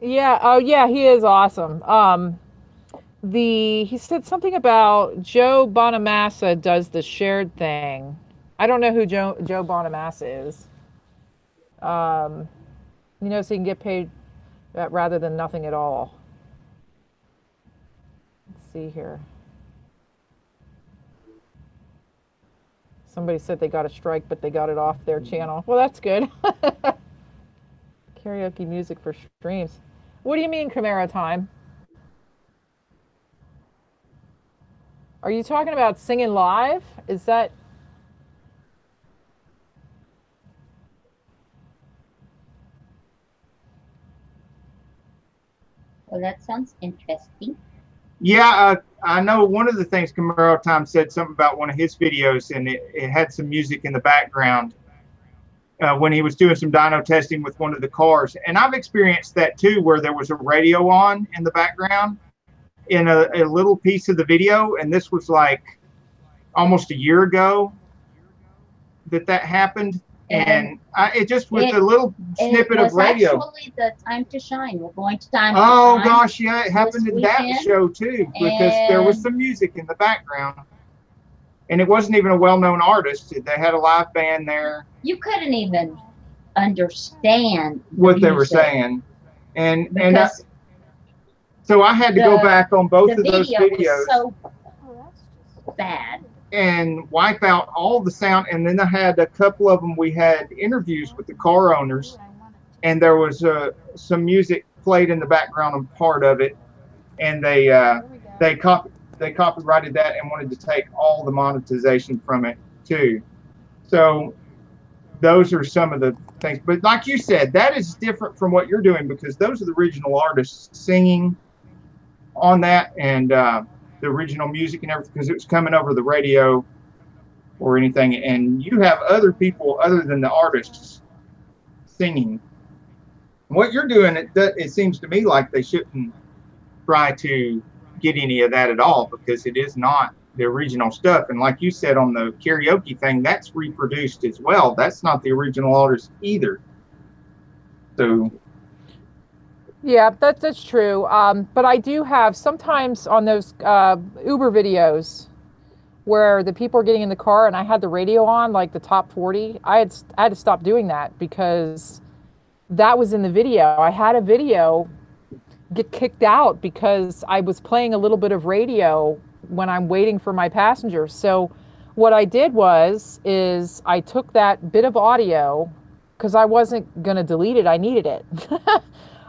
Yeah. Oh, yeah. He is awesome. He said something about Joe Bonamassa does the shared thing. I don't know who Joe Bonamassa is. So you can get paid rather than nothing at all. Let's see here. Somebody said they got a strike, but they got it off their channel. Well, that's good. Karaoke music for streams. What do you mean, Camaro time? Are you talking about singing live? Is that... Well, that sounds interesting. Yeah, I know one of the things Camaro Time said something about one of his videos, and it had some music in the background when he was doing some dyno testing with one of the cars. And I've experienced that too, where there was a radio on in the background in a little piece of the video. And this was like almost a year ago that happened. And it just was a little snippet of radio. It was actually the Time to Shine. We're going to Time to Shine. Oh, gosh, yeah, it happened in that show, too, because there was some music in the background. And it wasn't even a well-known artist. They had a live band there. You couldn't even understand what they were saying. So I had to go back on both of those videos. Was so bad. And wipe out all the sound. And then I had a couple of them, we had interviews with the car owners, and there was some music played in the background on part of it, and they copyrighted that and wanted to take all the monetization from it too. So those are some of the things. But like you said, that is different from what you're doing, because those are the original artists singing on that, and the original music and everything, because it was coming over the radio or anything. And you have other people other than the artists singing. What you're doing, it seems to me like they shouldn't try to get any of that at all, because it is not the original stuff. And like you said on the karaoke thing, that's reproduced as well. That's not the original artist either. So yeah, that's true. But I do have sometimes on those Uber videos where the people are getting in the car and I had the radio on, like the top 40. I had to stop doing that, because that was in the video. I had a video get kicked out because I was playing a little bit of radio when I'm waiting for my passengers. So what I did is I took that bit of audio, because I wasn't going to delete it. I needed it.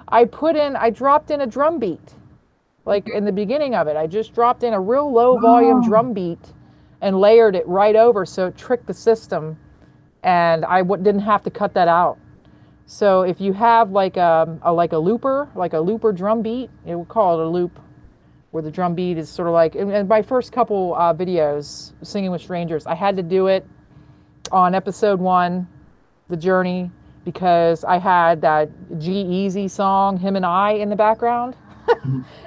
I dropped in a drum beat, like in the beginning of it. I just dropped in a real low volume drum beat and layered it right over, so it tricked the system, and I didn't have to cut that out. So if you have like a looper drum beat, we'll call it a loop, where the drum beat is sort of like, and my first couple videos, Singing with Strangers, I had to do it on episode 1, The Journey, because I had that G-Eazy song, Him and I, in the background.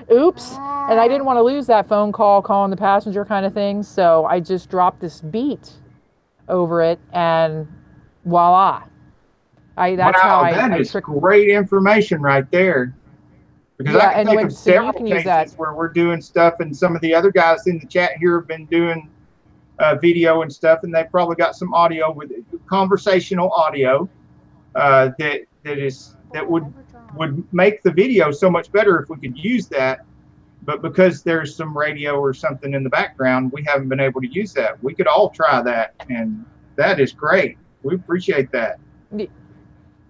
Oops. And I didn't want to lose that phone call, calling the passenger kind of thing. So I just dropped this beat over it, and voila. That is great information right there. Because I can think of several cases where we're doing stuff, and some of the other guys in the chat here have been doing video and stuff, and they've probably got some audio with it. conversational audio that would make the video so much better if we could use that. But because there's some radio or something in the background, we haven't been able to use that. We could all try that, and that is great. We appreciate that.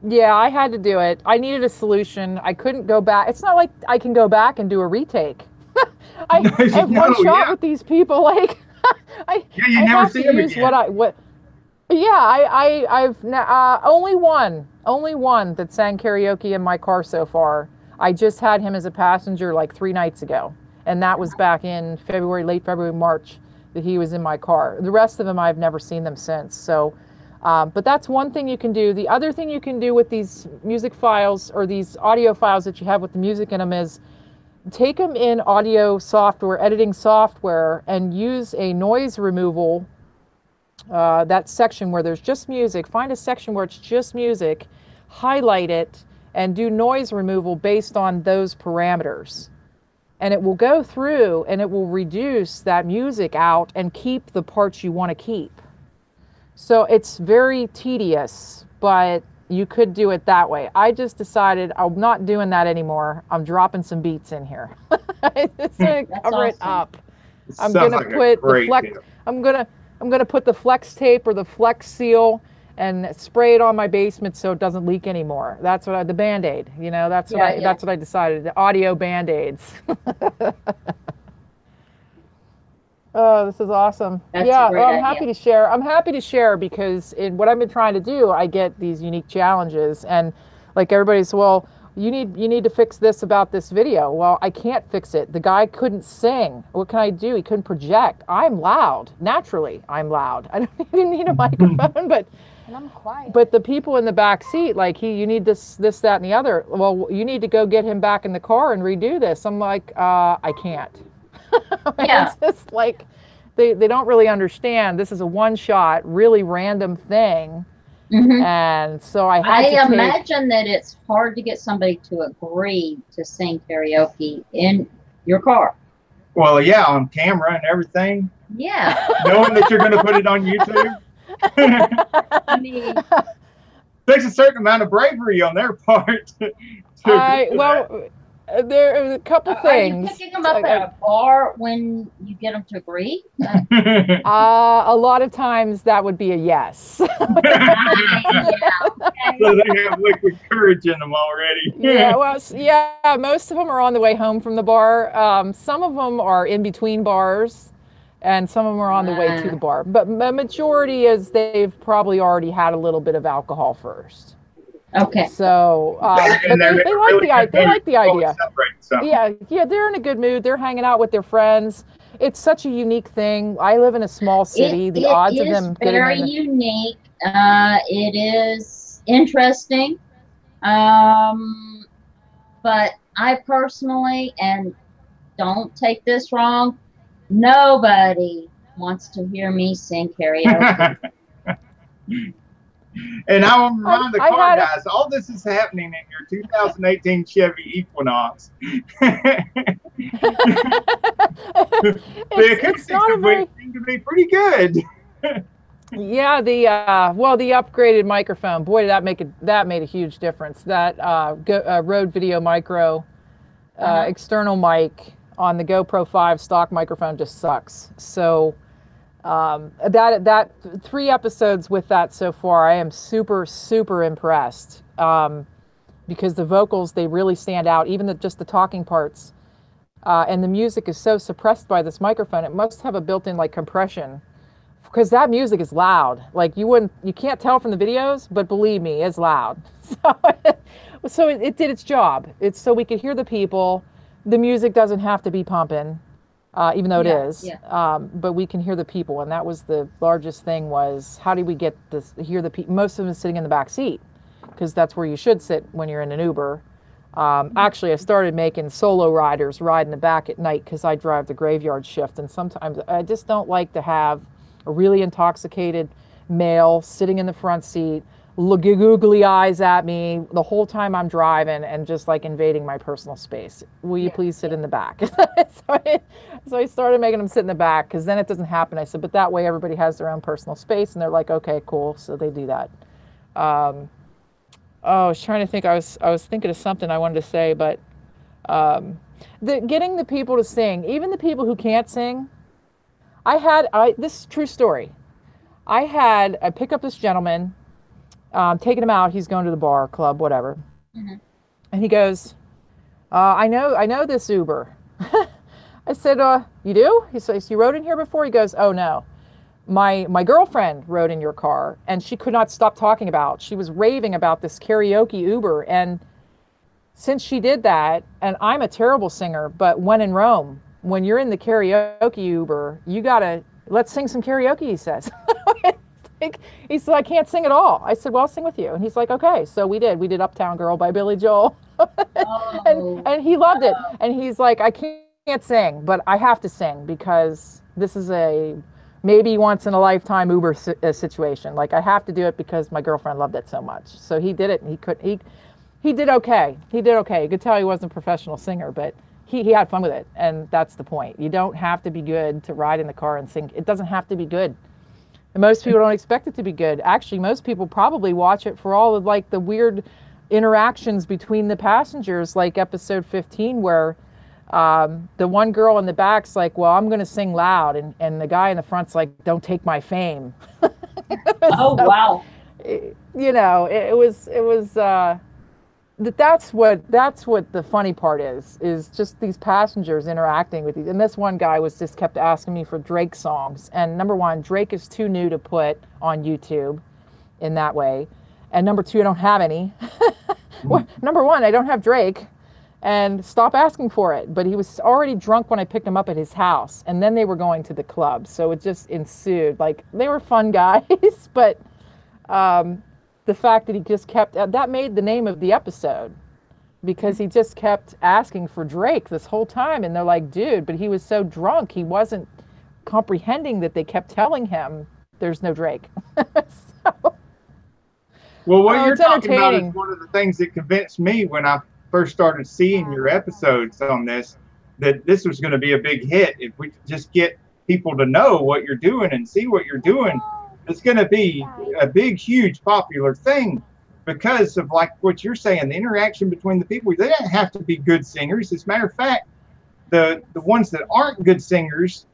Yeah, I had to do it. I needed a solution. I couldn't go back. It's not like I can go back and do a retake. I have one shot with these people. Like, I never see them again. I've only one that sang karaoke in my car so far. I just had him as a passenger like 3 nights ago, and that was back in late February, March, that he was in my car. The rest of them, I've never seen them since. So, but that's one thing you can do. The other thing you can do with these music files or these audio files that you have with the music in them is take them in audio software, editing software, and use a noise removal. That section where there's just music, find a section where it's just music, highlight it, and do noise removal based on those parameters. And it will go through and it will reduce that music out and keep the parts you want to keep. So it's very tedious, but you could do it that way. I just decided I'm not doing that anymore. I'm dropping some beats in here. Just to cover it up. I'm gonna put the flex. I'm gonna put the flex tape or the flex seal and spray it on my basement so it doesn't leak anymore. That's what the Band-Aid, you know, that's what I decided, the audio Band-Aids. Oh, this is awesome. I'm happy to share. I'm happy to share because in what I've been trying to do, I get these unique challenges, and like everybody's, well, you need to fix this about this video. Well, I can't fix it. The guy couldn't sing. What can I do? He couldn't project. I'm loud. Naturally, I'm loud. I don't even need a microphone, but and I'm quiet. But the people in the back seat, like, you need this, that, and the other. Well, you need to go get him back in the car and redo this. I'm like, I can't. Yeah. It's just like, they don't really understand. This is a one-shot, really random thing. Mm-hmm. And so I imagine that it's hard to get somebody to agree to sing karaoke in your car. Well, yeah, on camera and everything. Yeah. Knowing that you're going to put it on YouTube. I mean, takes a certain amount of bravery on their part. There are a couple things. Are you picking them up at a bar when you get them to agree? A lot of times that would be a yes. Okay. So they have liquid courage in them already. Most of them are on the way home from the bar. Some of them are in between bars, and some of them are on the way to the bar. But the majority is they've probably already had a little bit of alcohol first. Okay. So, but they like the idea. Yeah, they're in a good mood. They're hanging out with their friends. It's such a unique thing. I live in a small city. The odds of them getting in. It is very unique. It is interesting. But I personally, and don't take this wrong, nobody wants to hear me sing karaoke. And I want to remind the car guys, all this is happening in your 2018 Chevy Equinox. The acoustics seem to be pretty good. Yeah, the upgraded microphone, boy, that made a huge difference. That Rode Video Micro external mic on the GoPro 5 stock microphone just sucks. So that 3 episodes with that so far, I am super, super impressed, because the vocals, they really stand out, even just the talking parts, and the music is so suppressed by this microphone. It must have a built-in like compression, because that music is loud. Like you can't tell from the videos, but believe me, it's loud. So it did its job. It's so we could hear the people. The music doesn't have to be pumping. Even though it is, but we can hear the people, and that was the largest thing, was how do we get this, hear the people? Most of them sitting in the back seat, because that's where you should sit when you're in an Uber. Actually, I started making solo riders ride in the back at night, because I drive the graveyard shift, and sometimes I just don't like to have a really intoxicated male sitting in the front seat, googly eyes at me the whole time I'm driving and just like invading my personal space. Will you please sit in the back? So I started making them sit in the back because then it doesn't happen. I said, but that way everybody has their own personal space, and they're like, okay, cool. So they do that. I was trying to think. I was thinking of something I wanted to say, but getting the people to sing, even the people who can't sing. This is a true story. I pick up this gentleman, taking him out. He's going to the bar, club, whatever. Mm-hmm. And he goes, I know this Uber. I said, you do? He says, you rode in here before? He goes, oh no. My girlfriend rode in your car, and she could not stop talking about. She was raving about this karaoke Uber, and since she did that, and I'm a terrible singer, but when in Rome, when you're in the karaoke Uber, you gotta let's sing some karaoke. He says. He said, I can't sing at all. I said, well, I'll sing with you. And he's like, okay. So we did Uptown Girl by Billy Joel. and he loved it. And he's like, I can't sing, but I have to sing because this is a maybe once in a lifetime Uber situation. Like I have to do it because my girlfriend loved it so much. So he did it, and he did okay. He did okay. You could tell he wasn't a professional singer, but he had fun with it. And that's the point. You don't have to be good to ride in the car and sing. It doesn't have to be good. And most people don't expect it to be good. Actually, most people probably watch it for all of like the weird interactions between the passengers, like episode 15, where the one girl in the back's like, well, I'm going to sing loud. And the guy in the front's like, don't take my fame. Oh, so, wow. It was that's what the funny part is just these passengers interacting with these. And this one guy just kept asking me for Drake songs. And number one, Drake is too new to put on YouTube in that way. And number two, I don't have any. Well, number one, I don't have Drake. And stop asking for it. But he was already drunk when I picked him up at his house. And then they were going to the club. So it just ensued. Like, they were fun guys. But the fact that he just kept, that made the name of the episode. Because he just kept asking for Drake this whole time. And they're like, dude, but he was so drunk. He wasn't comprehending that they kept telling him there's no Drake. So, well, what you're talking about is one of the things that convinced me when I first started seeing your episodes on this, that this was going to be a big hit. If we could just get people to know what you're doing and see what you're doing, it's going to be a big, huge, popular thing because of like what you're saying, the interaction between the people. They don't have to be good singers. As a matter of fact, the ones that aren't good singers,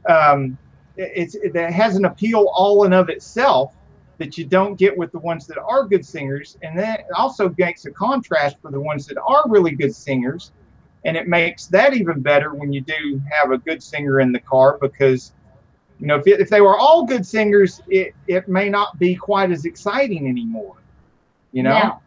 it has an appeal all in of itself that you don't get with the ones that are good singers. And that also makes a contrast for the ones that are really good singers. And it makes that even better when you do have a good singer in the car because, you know, if they were all good singers, it may not be quite as exciting anymore, you know?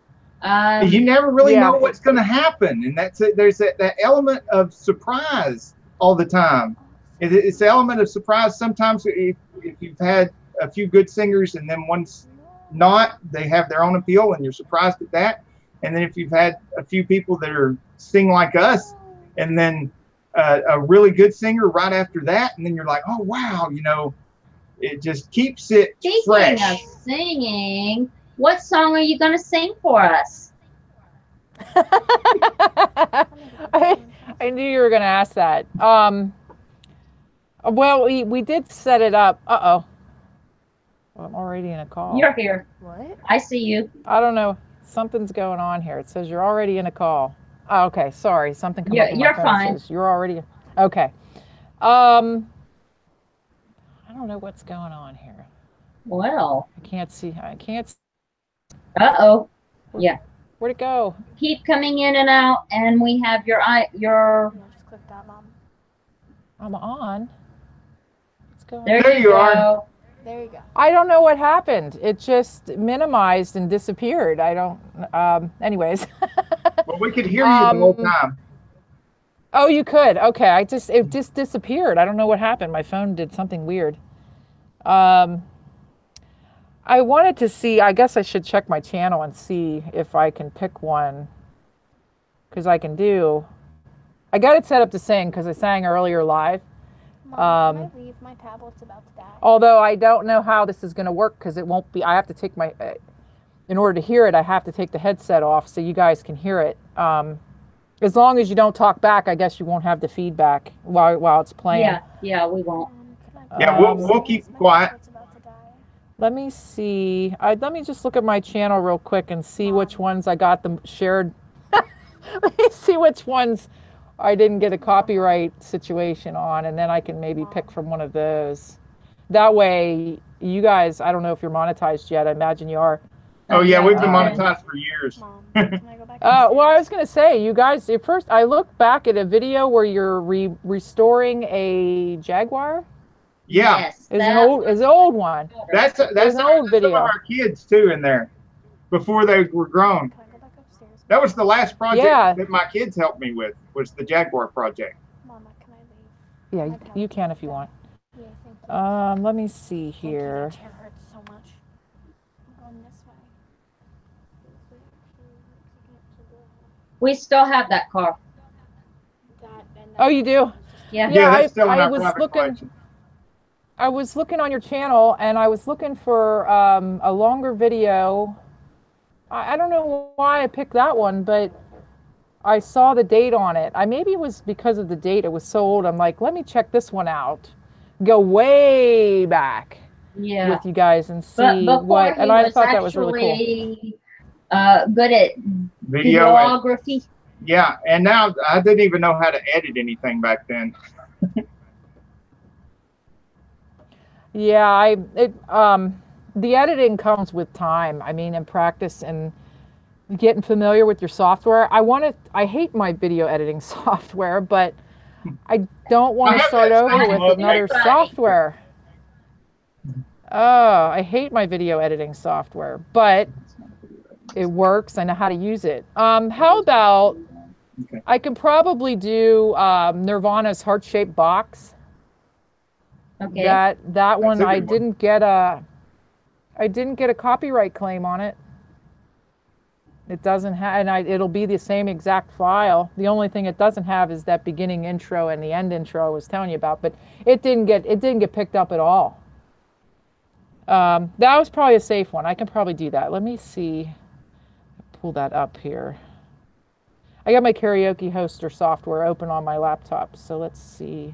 You never really know what's going to happen. And there's that element of surprise all the time. It's the element of surprise. Sometimes if you've had a few good singers and then one's not, they have their own appeal and you're surprised at that. And then if you've had a few people that are sing like us and then a really good singer right after that, and then you're like, oh wow, you know, it just keeps it fresh. Speaking of singing, what song are you going to sing for us? I knew you were going to ask that. Well, we did set it up. Uh-oh. I'm already in a call. You're here. What? I see you. I don't know. Something's going on here. It says you're already in a call. Oh, okay. Sorry. Something come up on my phone. Fine. Says you're already. Okay. I don't know what's going on here. Well. I can't see. Uh-oh. Yeah. Where'd it go? Keep coming in and out, and we have your. Just click that, Mom. I'm on. What's going on? There you are. There you go. I don't know what happened. It just minimized and disappeared. I don't, anyways. Well, we could hear you the whole time. Oh, you could. Okay. It just disappeared. I don't know what happened. My phone did something weird. I wanted to see, I guess I should check my channel and see if I can pick one. Because I got it set up to sing because I sang earlier live. Mom, can I leave? My tablet's about to die. Although I don't know how this is going to work because it won't be. I have to take my. in order to hear it, I have to take the headset off so you guys can hear it. As long as you don't talk back, I guess you won't have the feedback while it's playing. Yeah, we won't. Yeah, we'll keep quiet. Let me see. Let me just look at my channel real quick and see which ones I got them shared. Let me see which ones I didn't get a copyright situation on, and then I can maybe pick from one of those. That way, you guys, I don't know if you're monetized yet. I imagine you are. Oh yeah, we've been monetized for years. Mom, can I go back Well, I was going to say, you guys, at first, I looked back at a video where you're restoring a Jaguar. Yeah, Yes, It's an old one. that's an old video. Some of our kids too in there before they were grown. Can I go back upstairs? That was the last project Yeah. that my kids helped me with, was the Jaguar project. Mama, can I leave? Yeah, you can if you want. Yeah, thank you. Let me see here. My chair hurts so much. I'm going this way. we still have that car. Oh, you do? Yeah. Yeah, that's still in I our was private looking. collection. I was looking on your channel, and I was looking for a longer video. I don't know why I picked that one, but I saw the date on it. Maybe it was because of the date. It was so old. I'm like, let me check this one out. Go way back Yeah. with you guys and see But before what. he And I was thought that was really cool. actually good at Video. videography. Yeah, and now I didn't even know how to edit anything back then. Yeah, the editing comes with time. I mean, and practice and getting familiar with your software. I hate my video editing software, but I don't want to start over with another software. Oh, I hate my video editing software, but it works. I know how to use it. How about I can probably do Nirvana's heart-shaped box. Okay. That one I good one. didn't get a copyright claim on it. It doesn't have, and it'll be the same exact file. The only thing it doesn't have is that beginning intro and the end intro I was telling you about, but it didn't get picked up at all. That was probably a safe one. I can probably do that. Let me see. Pull that up here. I got my karaoke hoster software open on my laptop, so let's see.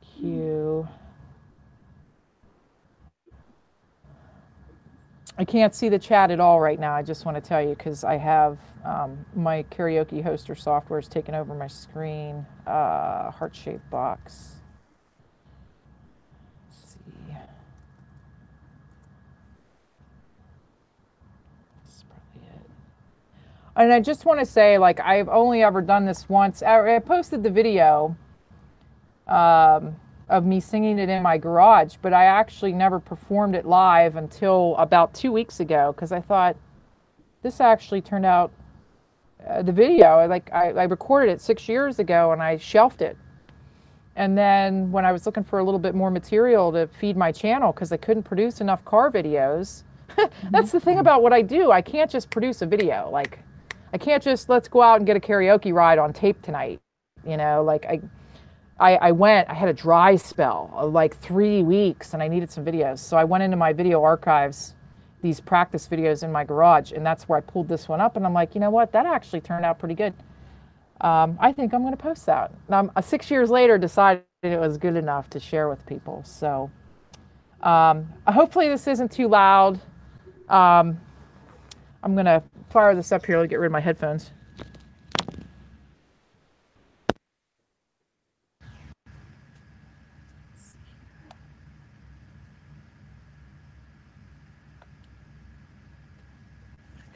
Q. I can't see the chat at all right now. I just want to tell you because I have my karaoke hoster software is taking over my screen. Heart-shaped box. Let's see. That's probably it. And I just want to say, like, I've only ever done this once. I posted the video of me singing it in my garage, but I actually never performed it live until about 2 weeks ago because I thought this actually turned out the video. I recorded it 6 years ago and I shelved it. And then when I was looking for a little bit more material to feed my channel because I couldn't produce enough car videos, that's the thing about what I do. I can't just produce a video. Like, I can't just let's go out and get a karaoke ride on tape tonight. You know, like I had a dry spell of like 3 weeks and I needed some videos. So I went into my video archives, these practice videos in my garage, and that's where I pulled this one up. And I'm like, you know what? That actually turned out pretty good. I think I'm going to post that. 6 years later, decided it was good enough to share with people. So hopefully this isn't too loud. I'm going to fire this up here to get rid of my headphones.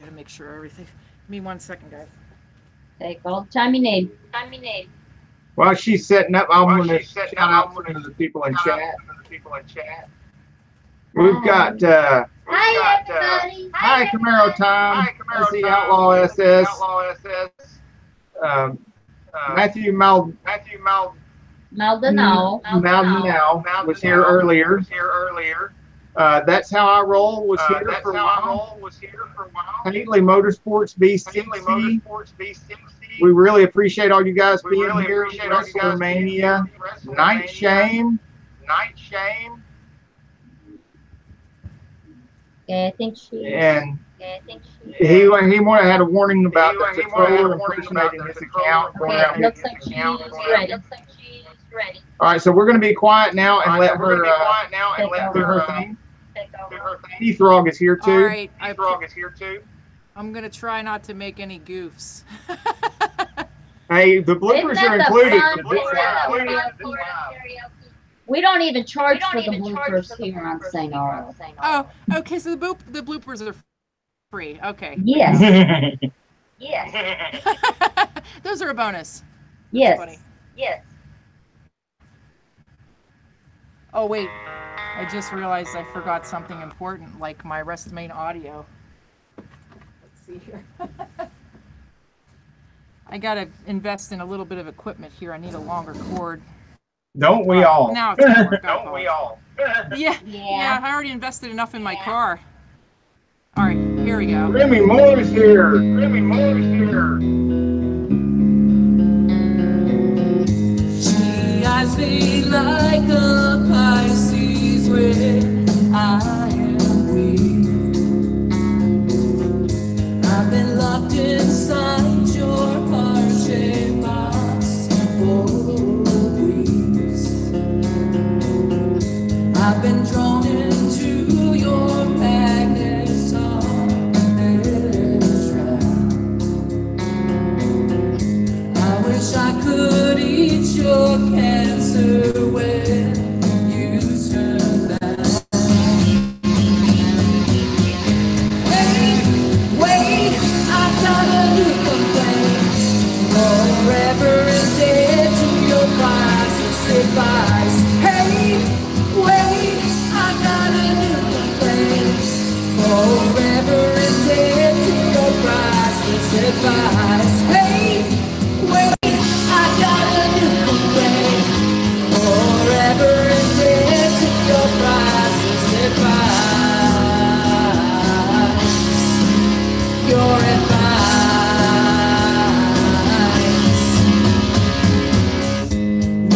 Gotta make sure everything. Give me 1 second, guys. Take all the time you need. While she's setting up, I'm going to shout out some of the people in chat. We've got Hi, everybody. Hi Camaro Time. That's the Outlaw SS. Matthew Maldonado. Maldonado was here earlier. That's How I Roll was here for a while. Haley Motorsports B60. We really appreciate all you guys being here. WrestleMania. Night Shame. Okay, I think she. And he had a warning about the controller impersonating his account. Going Okay, around it looks his like she's account. ready. All right, so we're going to be quiet now and let her do her over. thing. Heath Rog is here too. All right, I'm gonna try not to make any goofs. Hey, the bloopers are included. We don't even charge for the bloopers here on saneauto. Oh, okay. So the bloopers are free. Okay. Yes. Yes. Those are a bonus. Yes. Funny. Yes. Oh wait, I just realized I forgot something important, like my rest main audio. Let's see here. I gotta invest in a little bit of equipment here. I need a longer cord. Don't we all? Now it's gonna work out. Don't we all? Yeah. I already invested enough in my car. All right, here we go. Remy Moore's here. She eyes me like a Pisces when I am weak. I've been locked inside your heart-shaped box for weeks. I've been drawn into your magnet's trap. I wish I could eat your cancer when you turn back. Hey, wait, I got a new complaint. Forever and dead to your priceless advice. Hey, wait, I got a new complaint. Forever and dead to your priceless advice. Hey, wait, I got a new complaint. Forever and dead to your priceless advice. Your advice.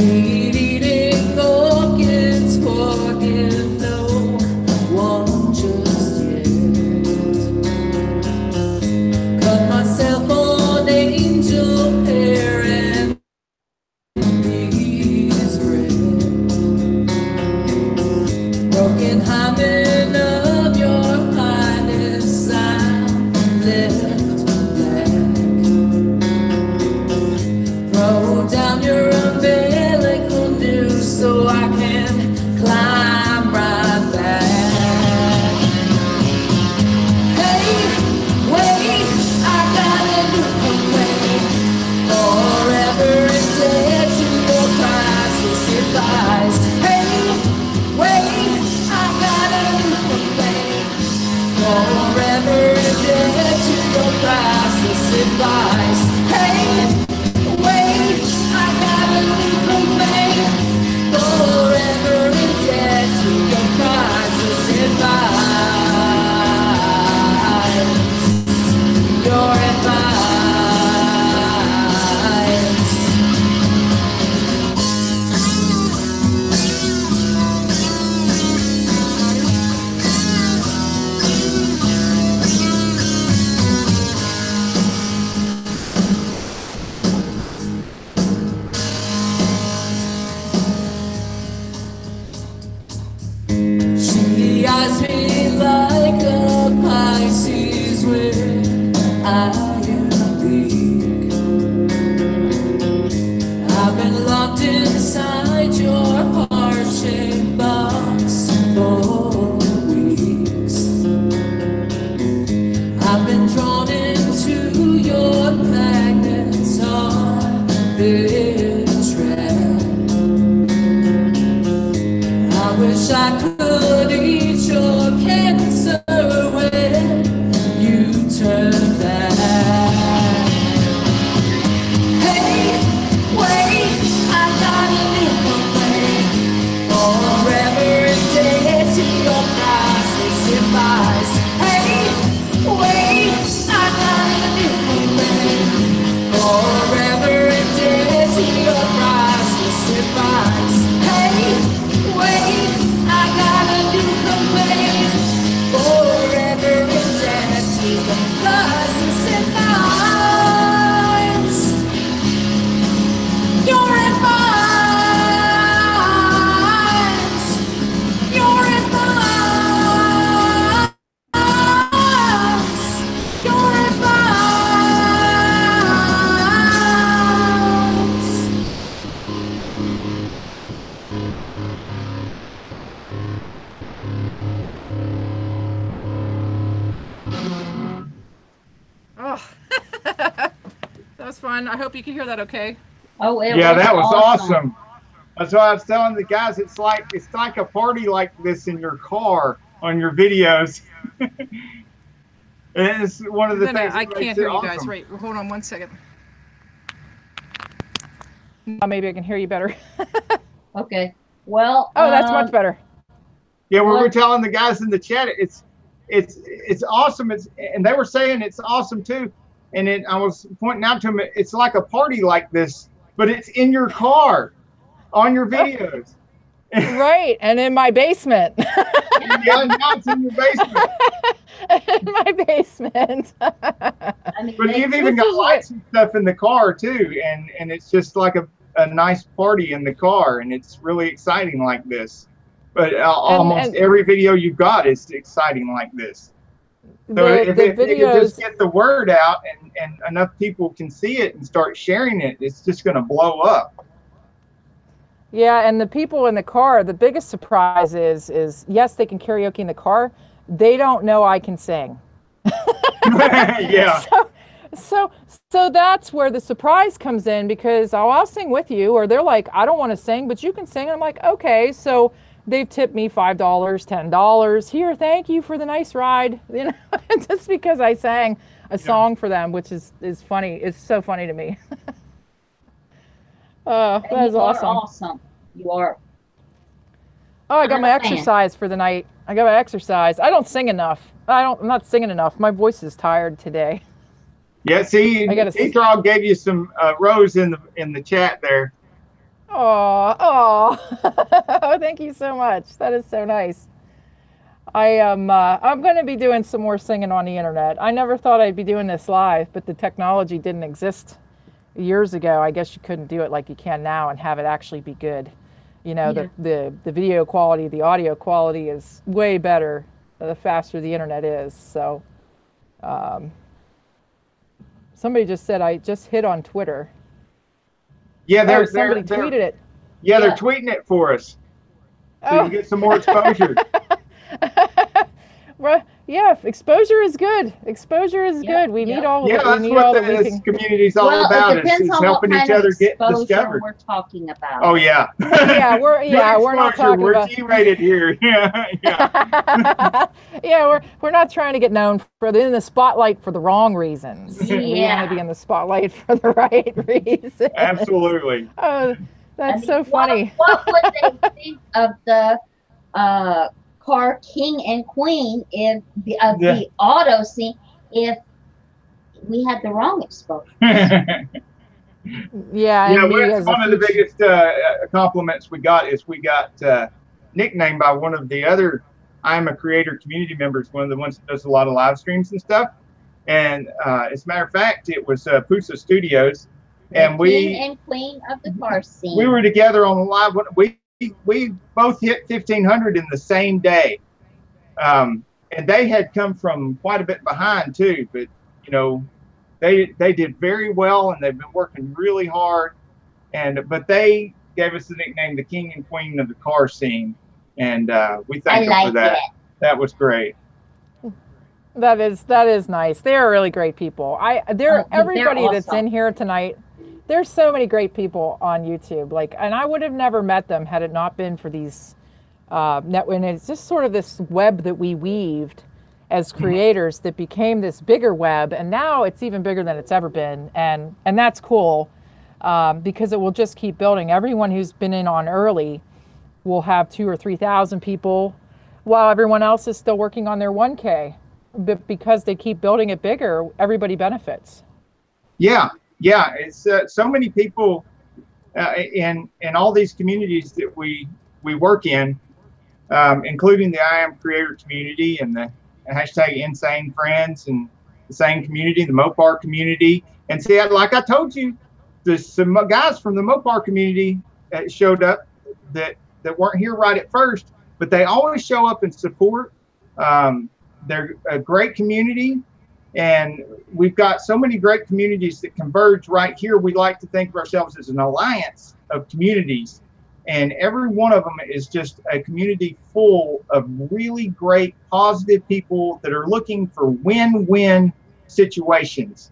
Need eating organs, forgive no one just yet. Cut myself on angel hair and peas bread. Broken hymen of your highness, I'm left black. Throw down your umbilical noose so I can climb right back. Hey, wait, I got a new complaint. Forever and dead to your priceless advice. Hey, wait, I got a new complaint. Forever and dead to your priceless advice. Hey, wait, I got a new complaint. Forever and dead to your priceless advice. Your advice. She eyes me like a Pisces when I am weak. I've been locked inside your heart-shaped box for weeks. I've been drawn into your magnet's orbit trap. I wish I could eat your cancer when you turn back. Hey, wait, I got a new complaint. Forever and dead to your priceless advice. Hey, wait, I got a new complaint. Forever and dead to your priceless advice. Hey, wait, I got a new complaint. fun. I hope you can hear that okay. Oh, Yeah, that was awesome. That's why I was telling the guys, it's like a party like this in your car on your videos. And it's one of the things I that can't makes hear it you guys. awesome. Right, hold on 1 second. Maybe I can hear you better. Okay. Well. Oh, that's much better. Yeah, we were telling the guys in the chat, it's awesome. And they were saying it's awesome too. And then I was pointing out to them, it's like a party like this, but it's in your car, on your videos. Right, and in my basement. Yeah, now it's in your basement. In my basement. I mean, But you've even got lights and stuff in the car too, and it's just like a nice party in the car, and it's really exciting like this. But almost every video you've got is exciting like this. So if you could just get the word out and enough people can see it and start sharing it, it's just going to blow up. Yeah, and the people in the car, the biggest surprise is yes, they can karaoke in the car. They don't know I can sing. Yeah. So that's where the surprise comes in, because I'll sing with you, or they're like, I don't want to sing, but you can sing. And I'm like, okay. So they've tipped me $5, $10. Here, thank you for the nice ride. You know, just because I sang a song for them, which is funny. It's so funny to me. Oh, that is awesome. Awesome. You are. Oh, I got my exercise for the night. I got my exercise. I don't sing enough. I'm not singing enough. My voice is tired today. Yeah, see, T-Trog gave you some rose in the chat there. Oh, thank you so much. That is so nice. I'm going to be doing some more singing on the internet. I never thought I'd be doing this live, but the technology didn't exist years ago. I guess you couldn't do it like you can now and have it actually be good. You know, the video quality, the audio quality is way better the faster the internet is. So somebody just said I just hit on Twitter. Yeah, somebody tweeted it. Yeah, they're tweeting it for us, so you can get some more exposure. Well, yeah, exposure is good. Exposure is good. We need all. Yeah, that's what this community's all about. Is helping each other get discovered. We're talking about. Oh yeah. We're not talking we're about. We're G-rated here. Yeah. Yeah, we're not trying to get known in the spotlight for the wrong reasons. We want to be in the spotlight for the right reasons. Absolutely. Oh, that's so funny. What would they think of the car king and queen the auto scene if we had the wrong exposure? Yeah, one of the biggest compliments we got is we got nicknamed by one of the other Iamacreator community members, one of the ones that does a lot of live streams and stuff. And as a matter of fact, it was Pusa Studios, and king and queen of the car scene. We were together on the live. We both hit 1,500 in the same day, and they had come from quite a bit behind too. But you know, they did very well, and they've been working really hard. But they gave us the nickname, the king and queen of the car scene, and we thank them for that. That was great. That is nice. They are really great people. Everybody awesome. That's in here tonight. There's so many great people on YouTube, and I would have never met them had it not been for these and it's just sort of this web that we weaved as creators that became this bigger web, and now it's even bigger than it's ever been, and that's cool because it will just keep building. Everyone who's been in on early will have 2,000 or 3,000 people, while everyone else is still working on their 1K. But because they keep building it bigger, everybody benefits. Yeah. Yeah, it's so many people in all these communities that we work in, including the Iamacreator community and the hashtag Insanefriends and the same community, the Mopar community. And see, like I told you, there's some guys from the Mopar community showed up that weren't here right at first, but they always show up and support. They're a great community. And we've got so many great communities that converge right here. We like to think of ourselves as an alliance of communities. And every one of them is just a community full of really great, positive people that are looking for win-win situations.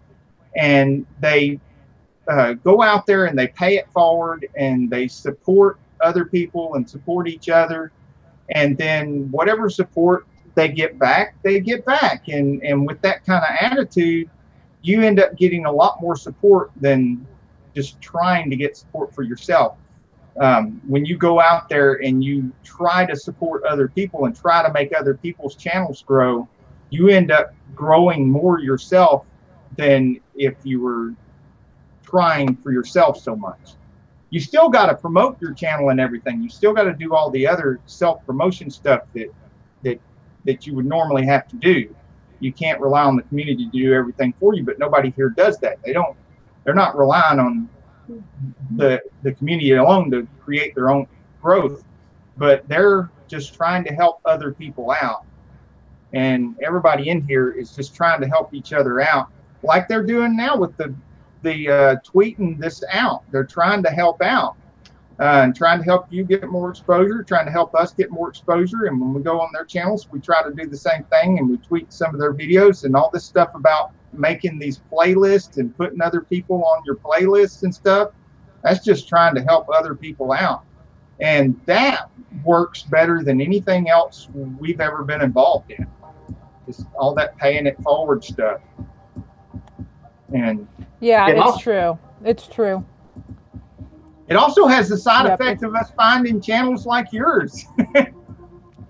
And they go out there and they pay it forward and they support other people and support each other. And then whatever support they get back, they get back. And with that kind of attitude, you end up getting a lot more support than just trying to get support for yourself. When you go out there and you try to support other people and try to make other people's channels grow, you end up growing more yourself than if you were trying for yourself so much. You still got to promote your channel and everything. You still got to do all the other self-promotion stuff that you would normally have to do. You can't rely on the community to do everything for you, but nobody here does that. They're not relying on the community alone to create their own growth, but they're just trying to help other people out. And everybody in here is just trying to help each other out, like they're doing now with the tweeting this out. They're trying to help out and trying to help you get more exposure, trying to help us get more exposure. And when we go on their channels, we try to do the same thing, and we tweet some of their videos and all this stuff about making these playlists and putting other people on your playlists and stuff. That's just trying to help other people out. And that works better than anything else we've ever been involved in. Just all that paying it forward stuff. And yeah, it's also, true. It's true. It also has the side effect of us finding channels like yours.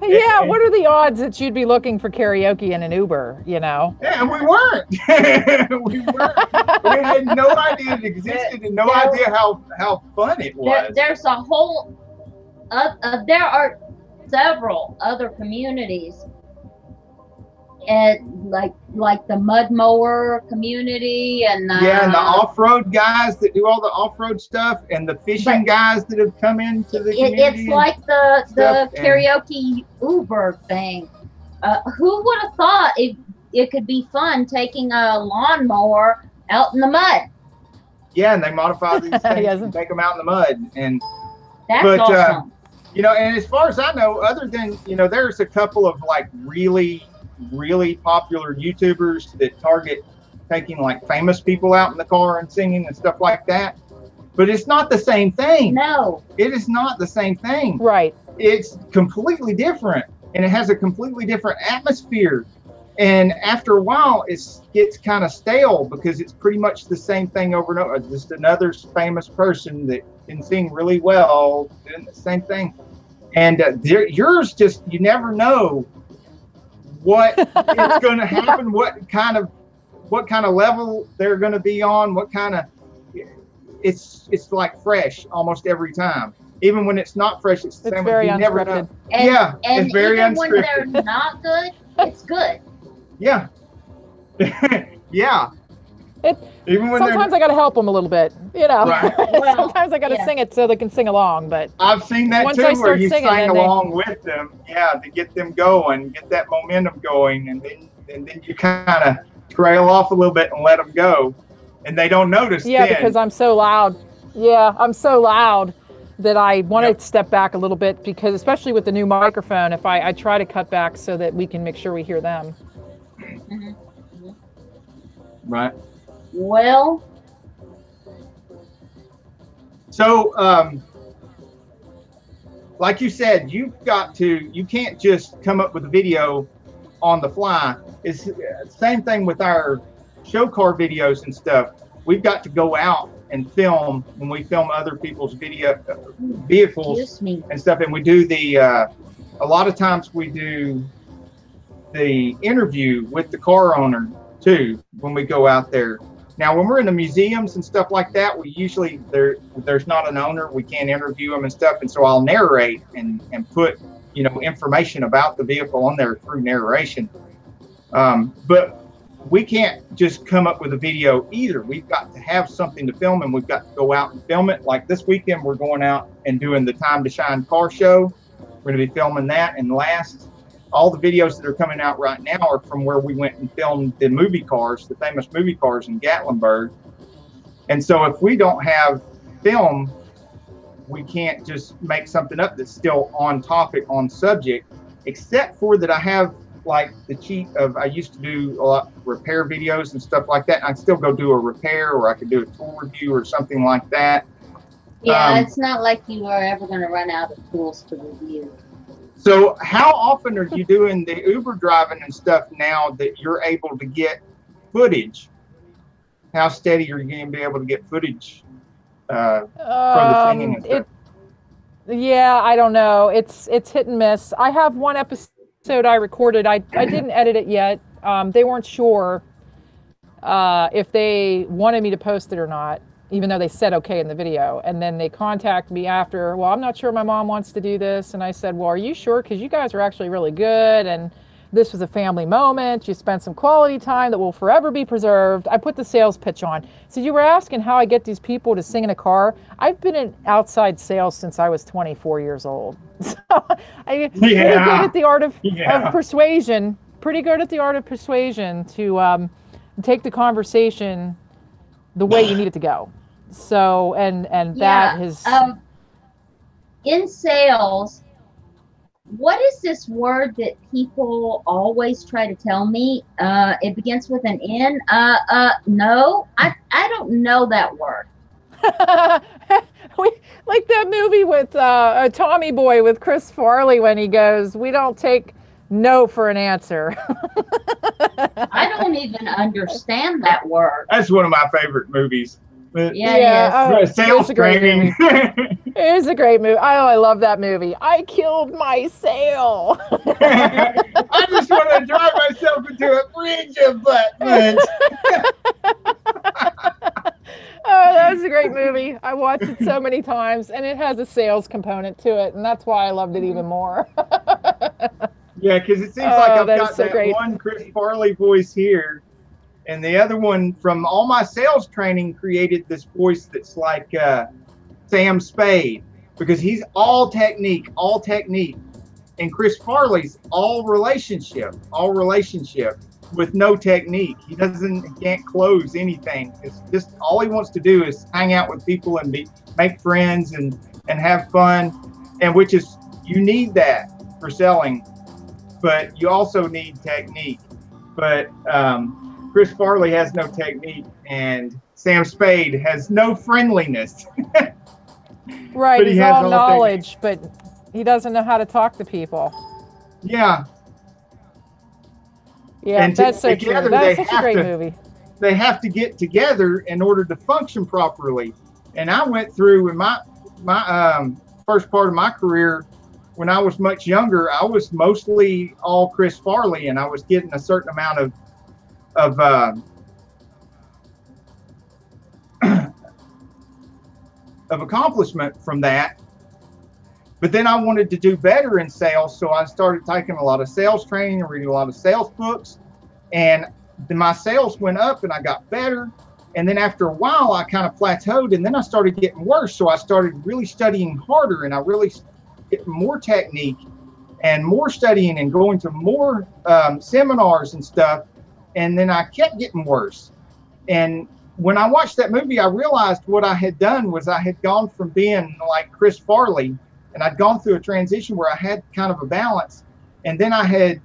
Yeah, what are the odds that you'd be looking for karaoke in an Uber, you know? Yeah, and we weren't. We weren't. We had no idea it existed and no idea how fun it was. There's a whole, there are several other communities, and like the mud mower community, and yeah, and the off-road guys that do all the off-road stuff, and the fishing guys that have come into the community. It's like the karaoke Uber thing. Who would have thought it could be fun taking a lawnmower out in the mud? Yeah, and they modify these things and take them out in the mud, and that's awesome. You know, and as far as I know, other than, you know, there's a couple of like really popular YouTubers that target taking like famous people out in the car and singing and stuff like that, but it's not the same thing. No, it is not the same thing. Right. It's completely different, and it has a completely different atmosphere, and after a while it gets kind of stale because it's pretty much the same thing over and over. Just another famous person that can sing really well doing the same thing. And yours, just, you never know what is going to happen, what kind of level they're going to be on, what kind of, it's like fresh almost every time. Even when it's not fresh, it's the same. Very you never know. And it's very even unscripted. when they're not good, it's good. Yeah. Yeah. Even when sometimes I got to help them a little bit, you know. Right. Well, sometimes I got to sing it so they can sing along. But I've seen that once too, I where start you singing, sing along with them, to get them going, get that momentum going, and then you kind of trail off a little bit and let them go, and they don't notice. Yeah, then. because I'm so loud. Yeah, I'm so loud that I want to step back a little bit, because especially with the new microphone, if I try to cut back so that we can make sure we hear them. Mm-hmm. Right. Well, so like you said, you can't just come up with a video on the fly. It's the same thing with our show car videos and stuff. We've got to go out and film when we film other people's vehicles and stuff, and we do a lot of times we do the interview with the car owner too when we go out there. Now, when we're in the museums and stuff like that, we usually, there's not an owner, we can't interview them and stuff, and so I'll narrate and put, you know, information about the vehicle on there through narration. But we can't just come up with a video either. We've got to have something to film, and we've got to go out and film it. Like this weekend, we're going out and doing the Time to Shine car show. We're going to be filming that, and all the videos that are coming out right now are from where we went and filmed the movie cars, the famous movie cars in Gatlinburg. And so if we don't have film, we can't just make something up that's still on topic, on subject, except for that I have like the cheat of, I used to do a lot of repair videos and stuff like that. And I'd still go do a repair, or I could do a tool review or something like that. Yeah, it's not like you are ever going to run out of tools to review. So how often are you doing the Uber driving and stuff now that you're able to get footage? How steady are you going to be able to get footage for the singing and stuff? Yeah, I don't know. It's hit and miss. I have one episode I recorded. I didn't edit it yet. They weren't sure if they wanted me to post it or not, even though they said okay in the video. And then they contacted me after, well, I'm not sure my mom wants to do this. And I said, well, are you sure? Because you guys are actually really good. And this was a family moment. You spent some quality time that will forever be preserved. I put the sales pitch on. So you were asking how I get these people to sing in a car. I've been in outside sales since I was 24 years old. So I'm pretty good at the art of persuasion. Pretty good at the art of persuasion to take the conversation the way you need it to go. So, and that has... in sales, what is this word that people always try to tell me? It begins with an N. No, I don't know that word. Like that movie with Tommy Boy with Chris Farley when he goes, we don't take no for an answer. I don't even understand that word. That's one of my favorite movies. Yeah, it is. Sales training. It is a great movie. I love that movie. I killed my sale. I just want to drive myself into a bridge of buttons. Oh, that was a great movie. I watched it so many times, and it has a sales component to it, and that's why I loved it even more. Yeah, because it seems like I've got so that great. one Chris Farley voice here, and the other one from all my sales training created this voice that's like Sam Spade, because he's all technique, and Chris Farley's all relationship with no technique. He can't close anything. It's just all he wants to do is hang out with people and make friends and have fun, and which is, you need that for selling, but you also need technique. But Chris Farley has no technique, and Sam Spade has no friendliness. Right, he's all knowledge, but he doesn't know how to talk to people. Yeah. Yeah, and that's so true. That's such a great movie. They have to get together in order to function properly. And I went through in my first part of my career, when I was much younger, I was mostly all Chris Farley, and I was getting a certain amount of accomplishment from that. But then I wanted to do better in sales, so I started taking a lot of sales training and reading a lot of sales books, and my sales went up and I got better. And then after a while, I kind of plateaued, and then I started getting worse. So I started really studying harder, and I really get more technique and more studying and going to more seminars and stuff. And then I kept getting worse. And when I watched that movie, I realized what I had done was I had gone from being like Chris Farley, and I'd gone through a transition where I had kind of a balance. And then I had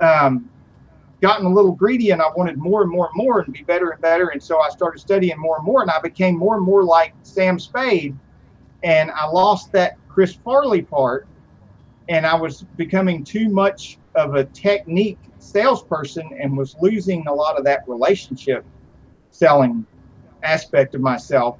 gotten a little greedy, and I wanted more and more and more and be better and better. And so I started studying more and more, and I became more and more like Sam Spade. And I lost that Chris Farley part, and I was becoming too much of a technique salesperson and was losing a lot of that relationship selling aspect of myself.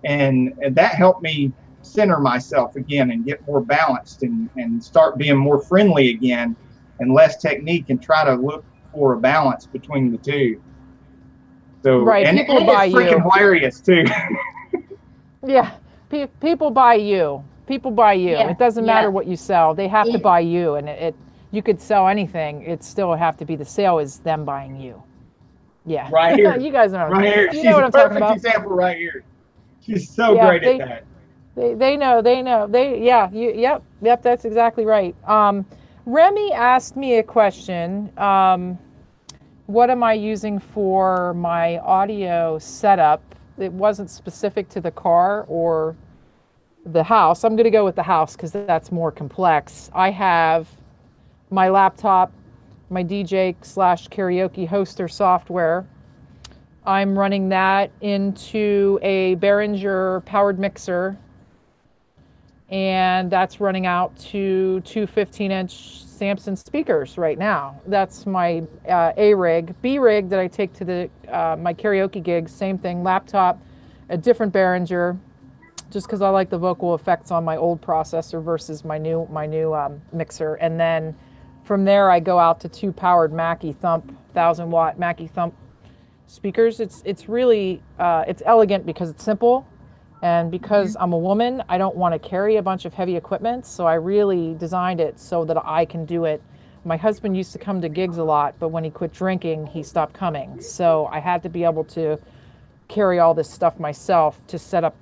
And that helped me center myself again and get more balanced and start being more friendly again and less technique, and try to look for a balance between the two. So, right, and people it's buy freaking you. Hilarious too. Yeah, people buy you. People buy you. Yeah, It doesn't matter what you sell. They have to buy you, and you could sell anything. It still have to be, the sale is them buying you. Yeah. Right here. You guys know. Right here. You She's know what a I'm talking perfect about. example right here. She's so Yeah, great at that. They know. Yep. That's exactly right. Remy asked me a question. What am I using for my audio setup? It wasn't specific to the car or the house. I'm going to go with the house because that's more complex. I have my laptop, my DJ slash karaoke hoster software. I'm running that into a Behringer powered mixer, and that's running out to two 15-inch Samson speakers right now. That's my A rig. B rig that I take to the my karaoke gigs, same thing, laptop, a different Behringer, just because I like the vocal effects on my old processor versus my new mixer. And then from there I go out to two powered Mackie Thump 1000-watt Mackie Thump speakers. It's really it's elegant because it's simple. And because I'm a woman, I don't want to carry a bunch of heavy equipment, so I really designed it so that I can do it. My husband used to come to gigs a lot, but when he quit drinking, he stopped coming. So I had to be able to carry all this stuff myself to set up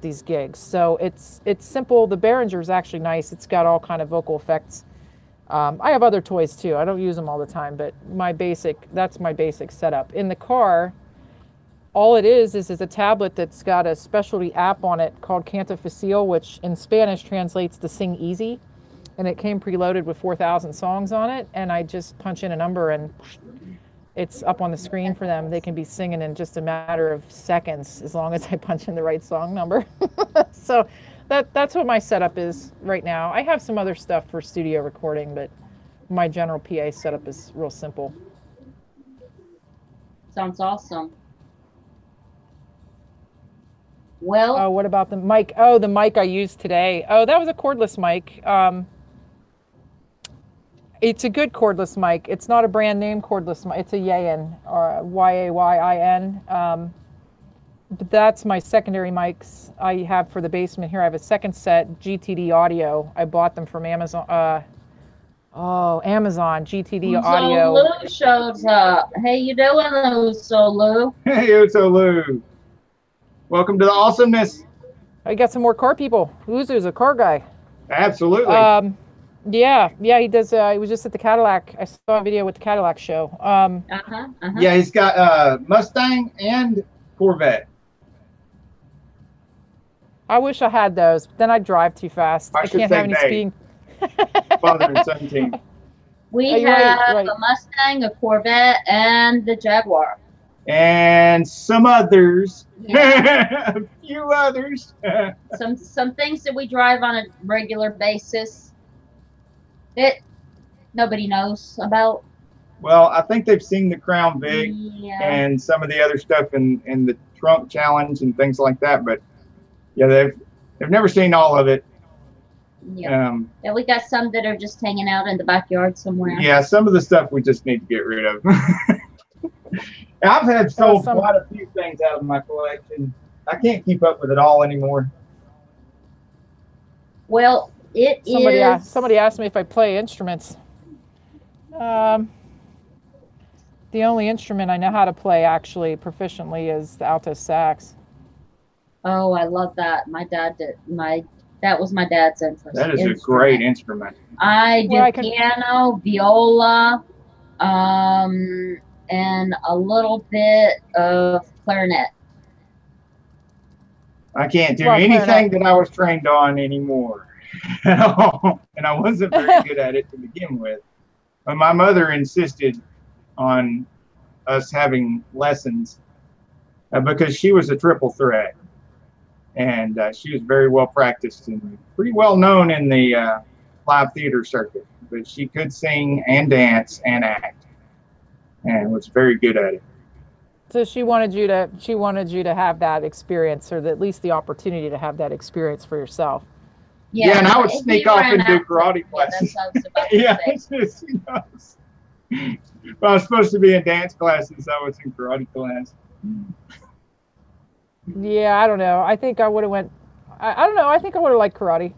these gigs. So it's simple. The Behringer is actually nice. It's got all kind of vocal effects. I have other toys too. I don't use them all the time, but that's my basic setup. In the car, all it is a tablet that's got a specialty app on it called Canta Facile, which in Spanish translates to Sing Easy. And it came preloaded with 4,000 songs on it. And I just punch in a number and it's up on the screen for them. They can be singing in just a matter of seconds as long as I punch in the right song number. So that's what my setup is right now. I have some other stuff for studio recording, but my general PA setup is real simple. Sounds awesome. Well, oh, what about the mic? Oh, the mic I used today. Oh, that was a cordless mic. It's a good cordless mic. It's not a brand name cordless mic. It's a Yayin, or Y-A-Y-I-N. But that's my secondary mics I have for the basement here. I have a second set, GTD Audio. I bought them from Amazon. Amazon, GTD Audio. Lou shows up. Hey, you doing, Lou? Hey, Lou. Welcome to the awesomeness. I got some more car people. Uzu's a car guy. Absolutely. Yeah, he does. He was just at the Cadillac. I saw a video with the Cadillac show. Yeah, he's got Mustang and Corvette. I wish I had those, but then I'd drive too fast. I can't have any speeding. Father and son team. We have a Mustang, a Corvette, and the Jaguar. And some others. Yeah. A few others. some things that we drive on a regular basis that nobody knows about. Well, I think they've seen the Crown Vic and some of the other stuff in the Trunk Challenge and things like that, but yeah, they've never seen all of it. Yeah. Yeah, we got some that are just hanging out in the backyard somewhere. Yeah, some of the stuff we just need to get rid of. I've had sold quite a few things out of my collection. I can't keep up with it all anymore. Well, somebody asked me if I play instruments. The only instrument I know how to play actually proficiently is the alto sax. Oh, I love that. My dad did. That was my dad's interest. That is a great instrument. I did piano, viola, and a little bit of clarinet. I can't do anything that I was trained on anymore. And I wasn't very good at it to begin with. But my mother insisted on us having lessons because she was a triple threat. And she was very well practiced and pretty well known in the live theater circuit. But she could sing and dance and act. And was very good at it. So she wanted you to have that experience, or at least the opportunity to have that experience for yourself. Yeah, and I would sneak off and do karate classes. Yeah, well, I was supposed to be in dance classes. I was in karate class. Yeah, I don't know. I think I would have went. I don't know. I think I would have liked karate.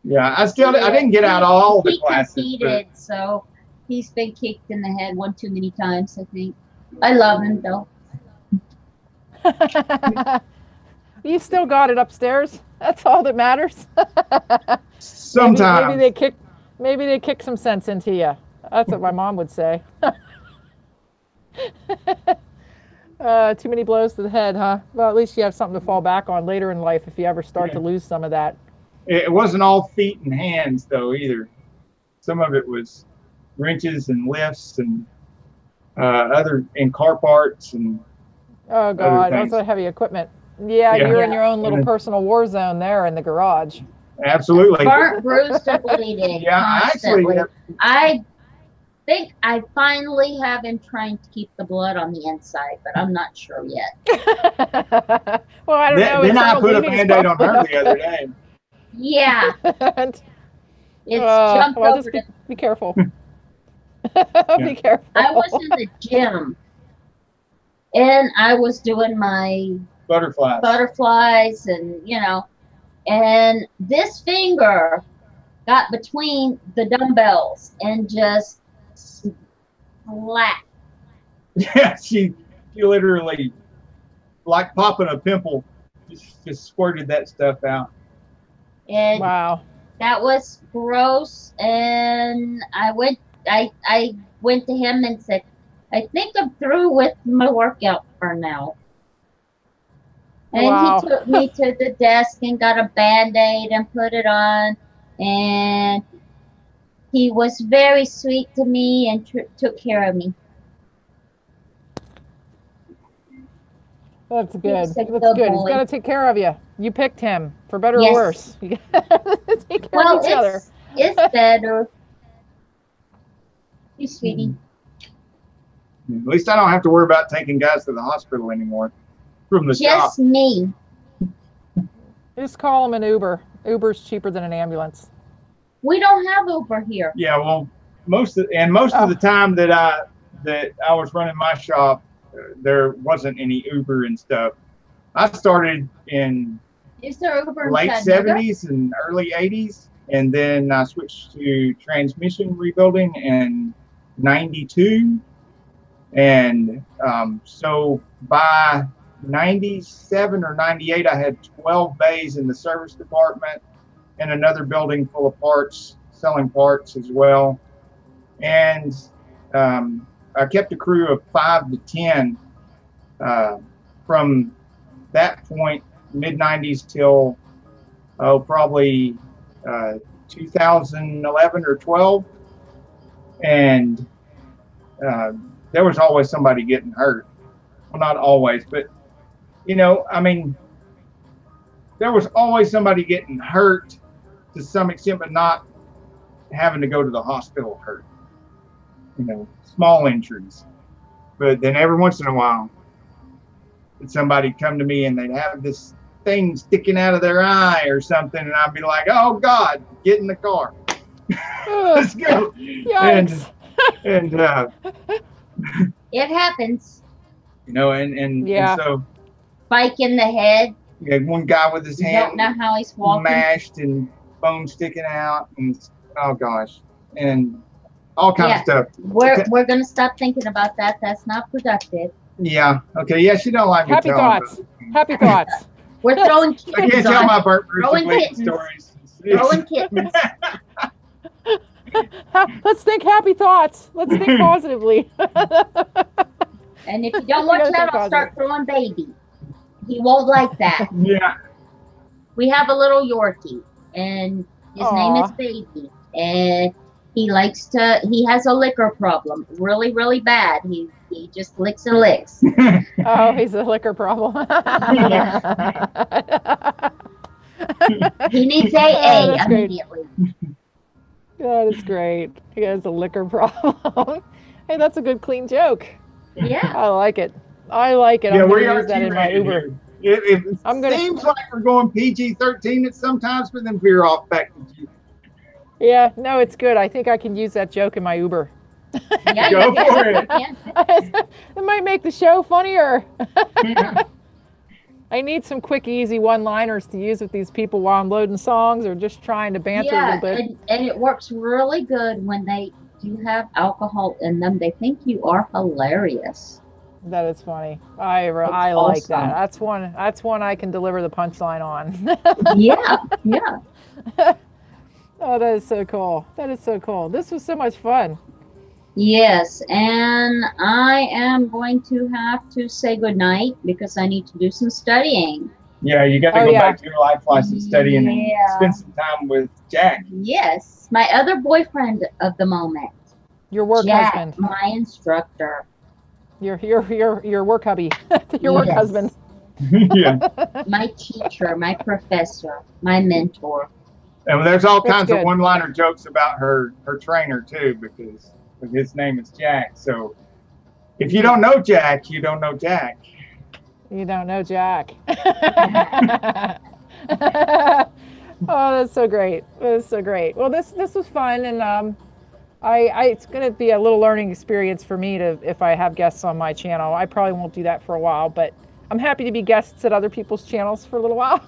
Yeah, I didn't get out all the classes. He competed, so he's been kicked in the head one too many times, I think. I love him, though. You still got it upstairs. That's all that matters. Sometimes. Maybe they kick some sense into you. That's what my mom would say. Too many blows to the head, huh? Well, at least you have something to fall back on later in life if you ever start to lose some of that. It wasn't all feet and hands, though, either. Some of it was wrenches and lifts and car parts and Oh God, that's a heavy equipment. Yeah, Yeah. you're in your own little personal war zone there in the garage. absolutely. Burnt, bruised, and bleeding Yeah, actually, constantly. I think I finally have him trying to keep the blood on the inside, but I'm not sure yet. Well, I don't know. Then I internal put a bleeding's Band-Aid on her probably the other day. Yeah, And, it's jumped well, over just to. be careful. Yeah. Be careful. I was in the gym, and I was doing my Butterflies. and and this finger got between the dumbbells and just slapped. Yeah, she literally, like popping a pimple, just squirted that stuff out. And Wow. that was gross. And I went to him and said, I think I'm through with my workout for now. And Wow. he took me to the desk and got a Band-Aid and put it on. And he was very sweet to me and took care of me. That's good. He's a That's good good. He's boy. got to take care of you. You picked him, for better Yes. or worse. You gotta take care of each other. It's better. You sweetie. At least I don't have to worry about taking guys to the hospital anymore from the shop. Just me. Just call him an Uber. Uber's cheaper than an ambulance. We don't have Uber here. Yeah, well, most of the time that I was running my shop, there wasn't any Uber and stuff. I started in Is there Uber in late Chattanooga? 70s and early 80s, and then I switched to transmission rebuilding in 92. And so by 97 or 98, I had 12 bays in the service department and another building full of parts, selling parts as well. And I kept a crew of 5 to 10 from that point, mid-90s till probably 2011 or 12. And there was always somebody getting hurt. Well, not always, but I mean, there was always somebody getting hurt to some extent, but not having to go to the hospital hurt. Small injuries. But then every once in a while, somebody'd come to me and they'd have this thing sticking out of their eye or something, and I'd be like, "Oh God, get in the car, let's go." Yikes. And It happens. and Yeah. so Spike in the head. you had one guy with his You hand don't know how he's walking. mashed and bone sticking out, and oh gosh, and all kinds of stuff. We're gonna stop thinking about that. That's not productive. Yeah. Okay. Yeah, she don't like me Happy telling thoughts. about it. Happy thoughts. We're throwing I kittens can't tell on. my burnt bruise Throwing bleeding kittens. stories. Throwing kittens. Let's think happy thoughts. Let's think positively. And if you don't watch gotta that, think I'll start throwing baby. He won't like that. Yeah. We have a little Yorkie, and his name is Aw. Baby. And he has a liquor problem. Really, really bad. He just licks and licks. Oh, he's a liquor problem. He needs Oh, AA that's great. immediately. That is great. He has a liquor problem. Hey, that's a good clean joke. Yeah. I like it. I like it. Yeah, I'm we gonna are use that in my T-rated Uber. here. It I'm gonna- seems like we're going PG-13 at sometimes, but then veer off back to G. Yeah, no, it's good. I think I can use that joke in my Uber. Yeah, Go you can. for it. You can. It might make the show funnier. I need some quick, easy one-liners to use with these people while I'm loading songs or just trying to banter a Yeah, little bit. and it works really good when they do have alcohol in them. They think you are hilarious. That is funny. I like awesome. that. That's one I can deliver the punchline on. Yeah, yeah. Oh, that is so cool. That is so cool. This was so much fun. Yes, and I am going to have to say goodnight because I need to do some studying. Yeah, you got to Oh, go yeah. back to your life license studying and Yeah. spend some time with Jack. Yes, my other boyfriend of the moment, Your work Jack, husband. my instructor. Your work hubby. Your work Yes. husband. Yeah. My teacher, my professor, my mentor. And there's all That's kinds of good. one-liner jokes about her trainer too, because his name is Jack. So if you don't know Jack, you don't know Jack. You don't know Jack. Oh, that's so great. That's so great. Well, this was fun, and it's going to be a little learning experience for me if I have guests on my channel. I probably won't do that for a while, but I'm happy to be guests at other people's channels for a little while.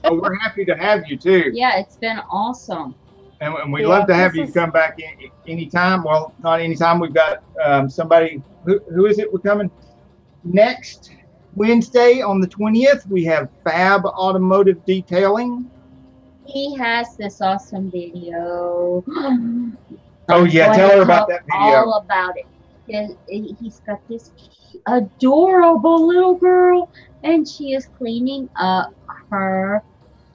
Oh, we're happy to have you too. Yeah, it's been awesome. And we'd Yeah, love to have this you is- come back anytime. Well, not anytime. We've got somebody. Who is it? We're coming next Wednesday on the 20th. We have Fab Automotive Detailing. He has this awesome video. Oh yeah, Going tell to her about talk that video. All about it. He's got this adorable little girl, and she is cleaning up her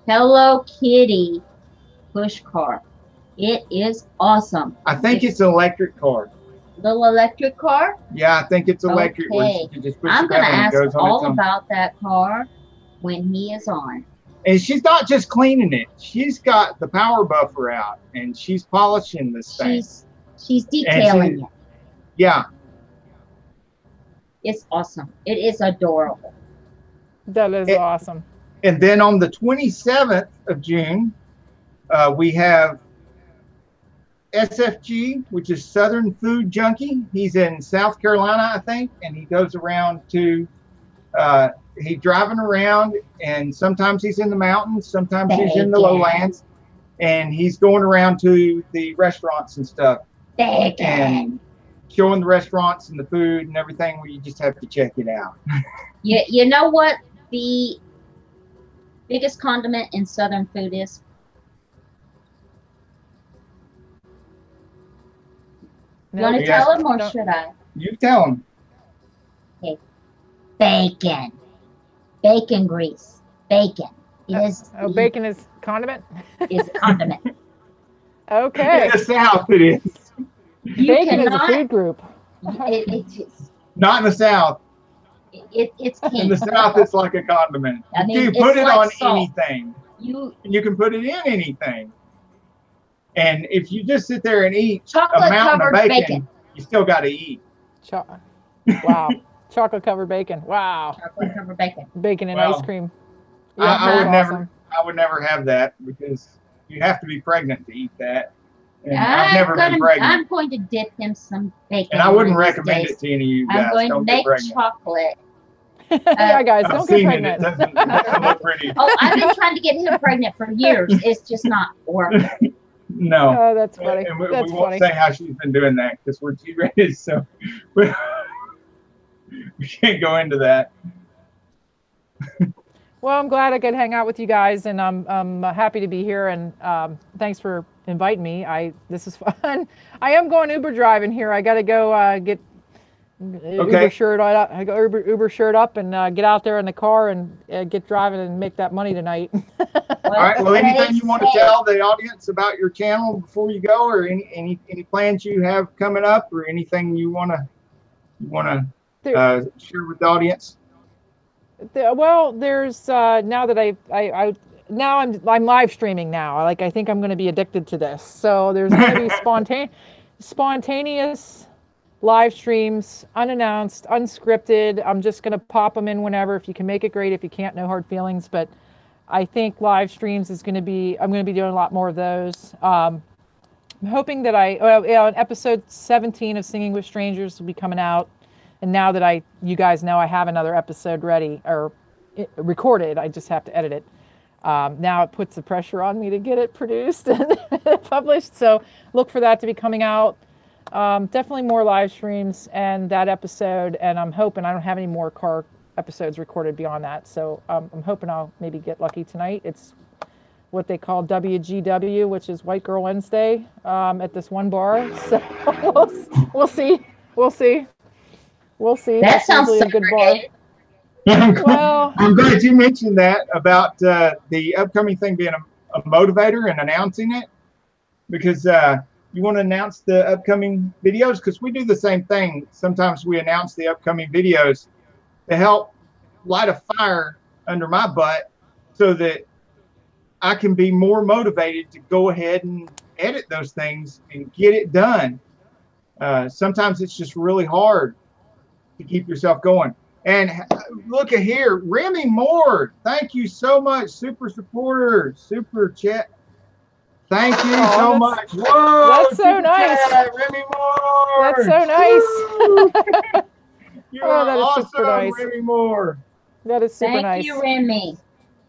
Hello Kitty push car. It is awesome. I think it's an electric car. Little electric car. Yeah, I think it's electric. Where Okay. you can just push I'm the gonna button and it ask goes on all its own. about that car when he is on. And she's not just cleaning it. She's got the power buffer out and she's polishing this thing. She's detailing it. Yeah. It's awesome. It is adorable. That is awesome. And then on the 27th of June, we have SFG, which is Southern Food Junkie. He's in South Carolina, I think, and he goes around to, he's driving around, and sometimes he's in the mountains, sometimes he's in the lowlands, and he's going around to the restaurants and stuff, and showing the restaurants and the food and everything where you just have to check it out. You know what the biggest condiment in Southern food is? You want to Yes. tell him or should I? You tell him. Okay. Bacon. Bacon grease. Bacon is Bacon is condiment? is condiment. Okay. In the South, it is. You Bacon is a cannot- food group. It's Not in the South. it's king. In the South, it's like a condiment. I mean, You it's put it like on salt. anything. You You can put it in anything. And if you just sit there and eat a chocolate mountain of covered bacon, bacon. you still got to eat. Wow. Chocolate covered bacon. Wow. Chocolate covered bacon. Bacon and Well, ice cream. I would that's never. awesome. I would never have that because you have to be pregnant to eat that. And I've never been pregnant. I'm going to dip him some bacon. And I wouldn't one of these recommend days. it to any of you guys. I'm going to Don't get make pregnant. chocolate. Yeah, guys, I've don't get seen pregnant. it. It doesn't look pretty. Oh, I've been trying to get him pregnant for years. It's just not working. No. Oh, that's funny. And we That's won't funny. say how she's been doing that because we're G-rated, so we can't go into that. Well, I'm glad I could hang out with you guys, and I'm happy to be here. And thanks for inviting me. This is fun. I am going Uber driving here. I got to go get Uber shirt up. I go Uber shirt up and get out there in the car and get driving and make that money tonight. All right. Well, anything you want to tell the audience about your channel before you go, or any plans you have coming up, or anything you want to share with the audience? Well, there's now that now I'm live streaming now. I think I'm going to be addicted to this. So there's going to be spontaneous live streams, unannounced, unscripted. I'm just going to pop them in whenever. If you can make it, great. If you can't, no hard feelings. But I think live streams is going to be. I'm going to be doing a lot more of those. I'm hoping that on episode 17 of Singing with Strangers will be coming out. And now that you guys know I have another episode ready or recorded, I just have to edit it. Now it puts the pressure on me to get it produced and published. So look for that to be coming out. Definitely more live streams and that episode. And I'm hoping I don't have any more car episodes recorded beyond that. So I'm hoping I'll maybe get lucky tonight. It's what they call WGW, which is White Girl Wednesday, at this one bar. So we'll see. We'll see. We'll see. That sounds usually a good bar. Well, I'm glad you mentioned that about the upcoming thing being a motivator and announcing it, because you want to announce the upcoming videos, because we do the same thing. Sometimes we announce the upcoming videos to help light a fire under my butt so that I can be more motivated to go ahead and edit those things and get it done. Sometimes it's just really hard to keep yourself going. And look at here, Remy Moore. Thank you so much, super supporter, super chat. Thank you so much. Whoa, that's so nice. Chat, Remy Moore. That's so nice. You Oh, are that is super awesome, nice. Remy Moore. That is super Thank nice. you, Remy.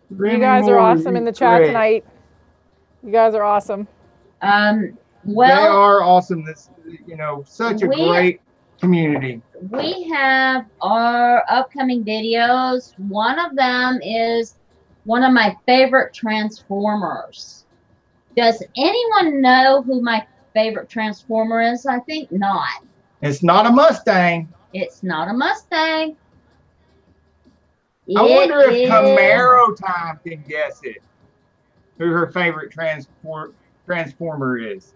You guys are awesome in the chat tonight. You guys are awesome. They Well, are awesome. This, such a great community. we have our upcoming videos. One of them is one of my favorite Transformers. Does anyone know who my favorite Transformer is? I think not. It's not a Mustang. It's not a Mustang. I wonder It if is- Camaro Time can guess it. Who her favorite Transformer is.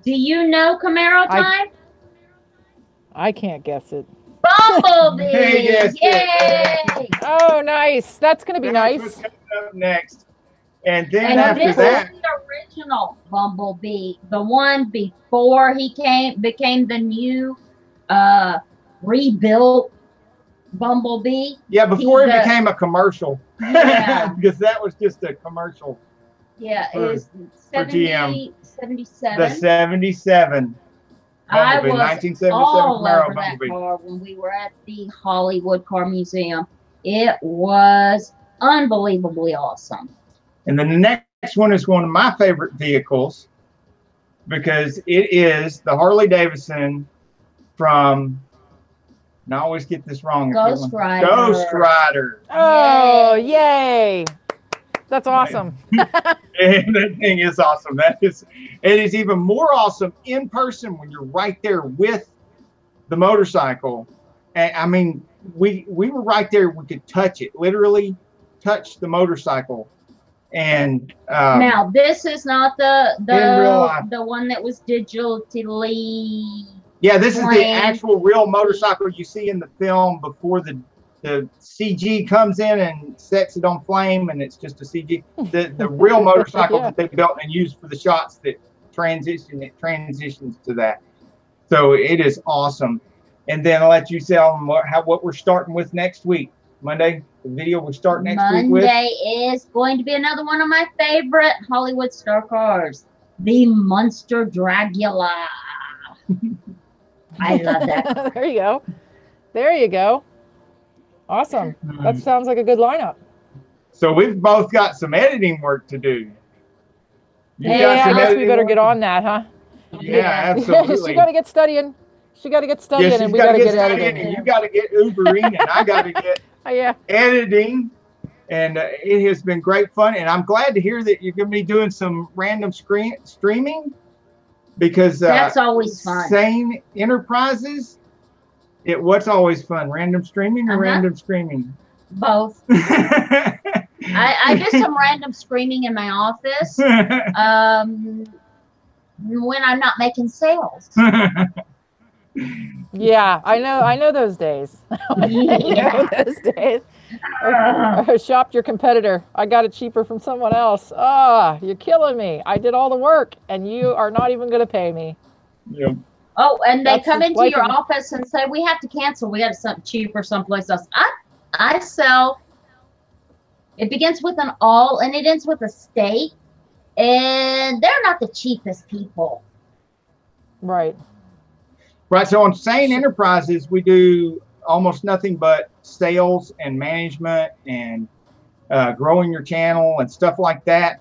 Do you know Camaro Time? I can't guess it. Bumblebee! Yes, Yay! Oh, nice. That's going to be That's nice. what's coming up next. And then And after this that, is the original Bumblebee, the one before he became the new rebuilt Bumblebee. yeah, before he's it the- became a commercial. Yeah. Because that was just a commercial. Yeah, For- it's for GM. 77. The 77. I Bumblebee, was 1977 all Camaro over that Bumblebee. car when we were at the Hollywood Car Museum. It was unbelievably awesome. And then the next one is one of my favorite vehicles because it is the Harley Davidson from, and I always get this wrong. Ghost Rider. Ghost Rider. Oh, yay. That's awesome. And that thing is awesome. It is even more awesome in person when you're right there with the motorcycle. And I mean, we were right there. We could touch it, literally touch the motorcycle. And Now this is not In real life. the one that was digitally. yeah, this is the plane. actual real motorcycle you see in the film before the CG comes in and sets it on flame, and it's just a CG. The real motorcycle Yeah. that they built and used for the shots that transitions to that. So it is awesome. And then I'll let you tell them what we're starting with next week. Monday, the video we start next week with. Monday is going to be another one of my favorite Hollywood star cars, the Munster Dragula. I love that. There you go. There you go. Awesome. That sounds like a good lineup. So we've both got some editing work to do. You got Yeah, I some guess we editing better work? get on that, huh? Yeah, absolutely. She got to get studying. She got to get studying, she's and we got to gotta get studying, editing. and you got to get Ubering, and I got to get Oh, yeah. editing. And it has been great fun. And I'm glad to hear that you're going to be doing some random streaming because That's always fun. Sane Enterprises. What's always fun? Random streaming or Uh-huh. random screaming? Both. I do some random screaming in my office when I'm not making sales. Yeah, I know those days. I know those days. I shopped your competitor. I got it cheaper from someone else. Ah, you're killing me. I did all the work, and you are not even going to pay me. Yeah. Oh, and they That's come into like your a- office and say, we have to cancel. We got something cheaper someplace else. I sell, it begins with an all and it ends with a state. And they're not the cheapest people. Right. Right. So on Sane Enterprises, we do almost nothing but sales and management and growing your channel and stuff like that.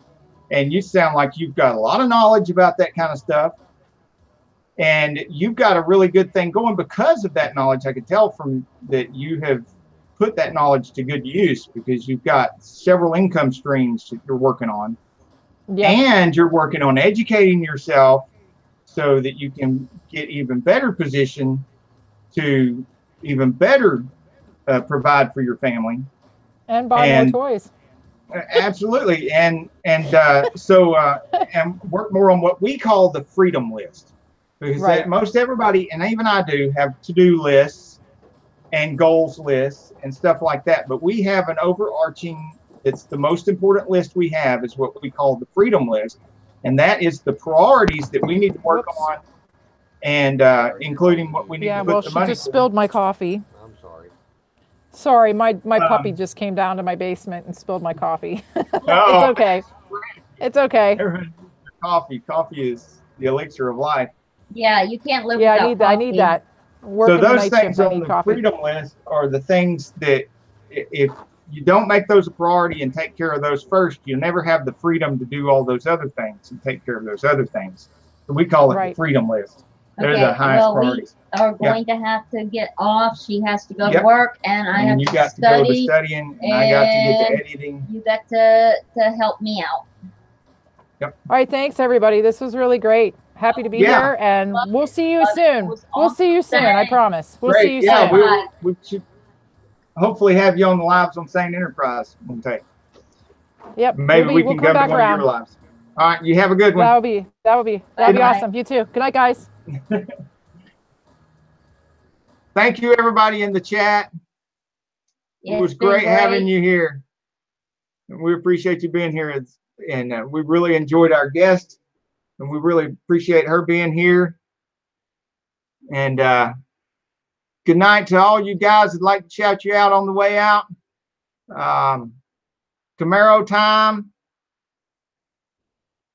And you sound like you've got a lot of knowledge about that kind of stuff. And you've got a really good thing going because of that knowledge. I could tell from that you have put that knowledge to good use because you've got several income streams that you're working on. Yeah. And you're working on educating yourself so that you can get even better position to even better provide for your family And buy more toys. Absolutely, and work more on what we call the freedom list, because Right. most everybody, and even I do, have to-do lists and goals lists and stuff like that. But we have an overarching, it's the most important list we have, is what we call the freedom list, and that is the priorities that we need to work on, and including what we need to put the money she just spilled my coffee. I'm sorry. Sorry, my puppy just came down to my basement and spilled my coffee. Oh, it's okay. It's okay. Coffee is the elixir of life. Yeah, you can't live Yeah, without I need that. So those things on the freedom list are the things that if you don't make those a priority and take care of those first, you'll never have the freedom to do all those other things and take care of those other things. So we call it the freedom list. They're the highest priorities. We are going to have to get off. She has to go to work, and I have you to got study. to go to studying, and I got to get to editing. You got to help me out. Yep. All right, thanks everybody. This was really great. Happy to be here, and we'll see you soon. We'll see you soon. I promise. We'll see you soon. We should hopefully have you on the lives on Sane Enterprise one day. Yep. Maybe we can come back to one of your lives. All right, you have a good one. That'll be awesome. You too. Good night, guys. Thank you, everybody in the chat. It was great having you here. And we appreciate you being here. And we really enjoyed our guest. And we really appreciate her being here. And good night to all you guys. I'd like to shout you out on the way out. Camaro time.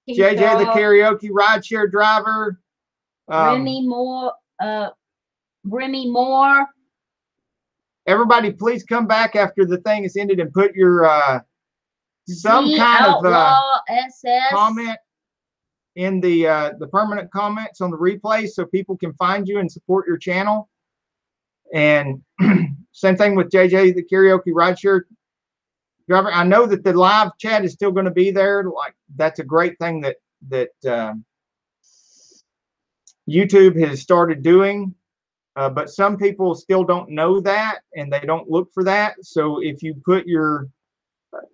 JJ, the karaoke rideshare driver. Remy Moore. Everybody, please come back after the thing is ended and put your some kind of comment in the permanent comments on the replay so people can find you and support your channel. And same thing with JJ, the karaoke rideshare driver. I know that the live chat is still going to be there. Like, that's a great thing that YouTube has started doing. But some people still don't know that, and they don't look for that. So if you put your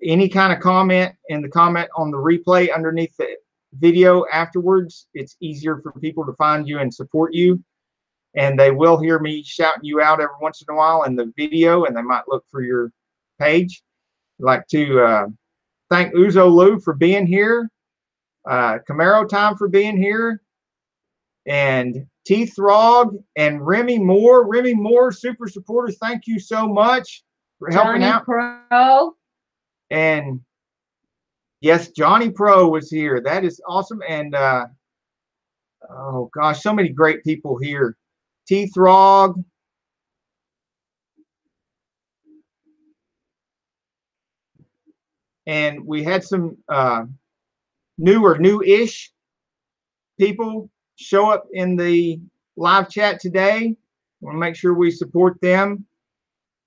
any kind of comment in the comment on the replay underneath the video afterwards, it's easier for people to find you and support you. And they will hear me shouting you out every once in a while in the video, and they might look for your page. I'd like to thank Uzo Lou for being here, Camaro Time for being here, and T-Throg and Remy Moore. Remy Moore, super supporter, thank you so much for helping out. Pro. And yes, Johnny Pro was here. That is awesome. And oh gosh, so many great people here. T-Throg. And we had some new or new-ish people show up in the live chat today. Want to make sure we support them.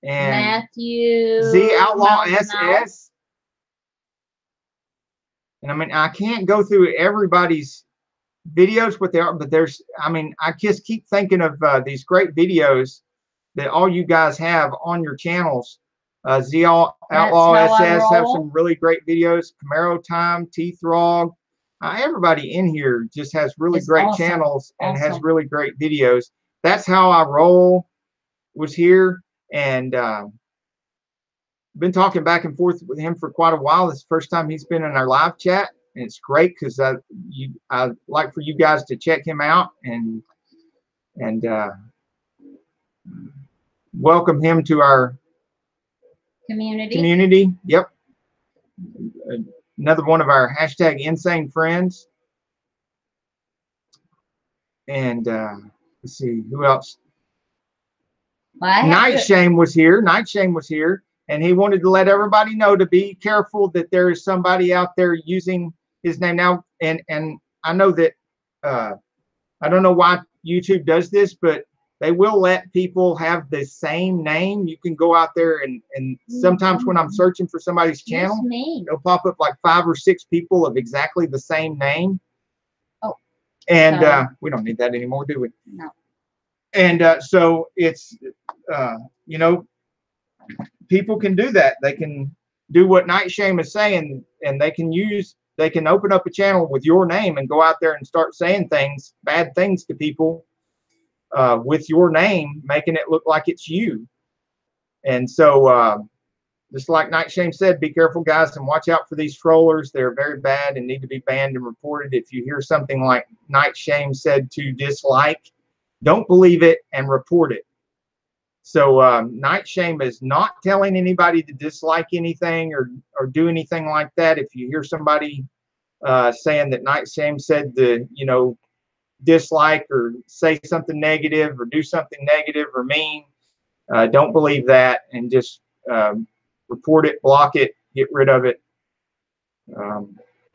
And Matthew Z Outlaw SS. And I mean, I can't go through everybody's videos, what they are, but there's, I mean, I just keep thinking of these great videos that all you guys have on your channels. Z Outlaw SS have some really great videos. Camaro Time, T-Throg. Everybody in here just has really great channels and has really great videos. That's how I roll. Was here, and been talking back and forth with him for quite a while. This is the first time he's been in our live chat, and it's great because I like for you guys to check him out and welcome him to our community. Yep. Another one of our hashtag insane friends. And let's see who else. Night Shame was here. Night Shame was here, and he wanted to let everybody know to be careful that there is somebody out there using his name now. And I know that I don't know why YouTube does this, but they will let people have the same name. You can go out there and sometimes when I'm searching for somebody's channel, it'll pop up like 5 or 6 people of exactly the same name. Oh. And we don't need that anymore, do we? No. And so it's you know, people can do that. They can do what Night Shame is saying, and they can open up a channel with your name and go out there and start saying things, bad things to people with your name, making it look like it's you. And so just like Night Shame said, be careful, guys, and watch out for these trollers. They're very bad and need to be banned and reported. If you hear something like Night Shame said to dislike, don't believe it and report it. So Night Shame is not telling anybody to dislike anything or do anything like that. If you hear somebody saying that Night Shame said to, you know, dislike or say something negative or do something negative or mean, don't believe that, and just report it, block it, get rid of it.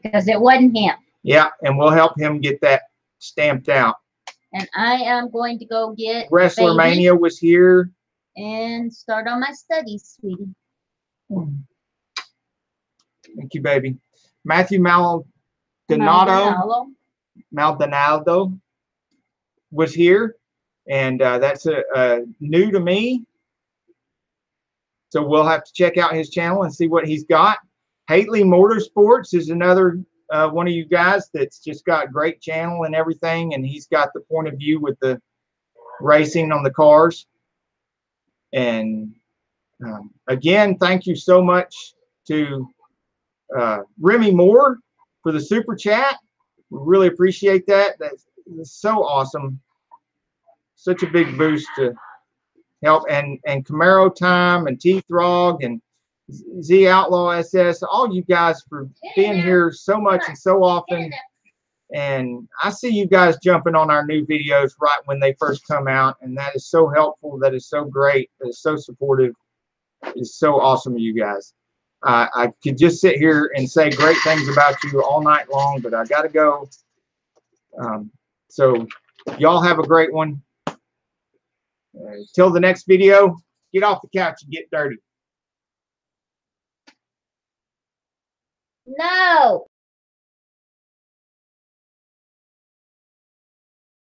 Because it wasn't him. Yeah, and we'll help him get that stamped out. And I am going to go get Wrestler baby Mania was here. and start on my studies, sweetie. Thank you, baby. Matthew Maldonado was here, and that's new to me. So we'll have to check out his channel and see what he's got. Haley Motorsports is another one of you guys that's just got great channel and everything, and he's got the point of view with the racing on the cars. And again, thank you so much to Remy Moore for the super chat. We really appreciate that. That's so awesome. Such a big boost to help. And Camaro Time and T-Throg and Z Outlaw SS, all you guys for being here so much and so often. And I see you guys jumping on our new videos right when they first come out, and that is so helpful. That is so great. That is so supportive. It's so awesome of you guys. I could just sit here and say great things about you all night long, but I got to go. So y'all have a great one. Till the next video, get off the couch and get dirty. No.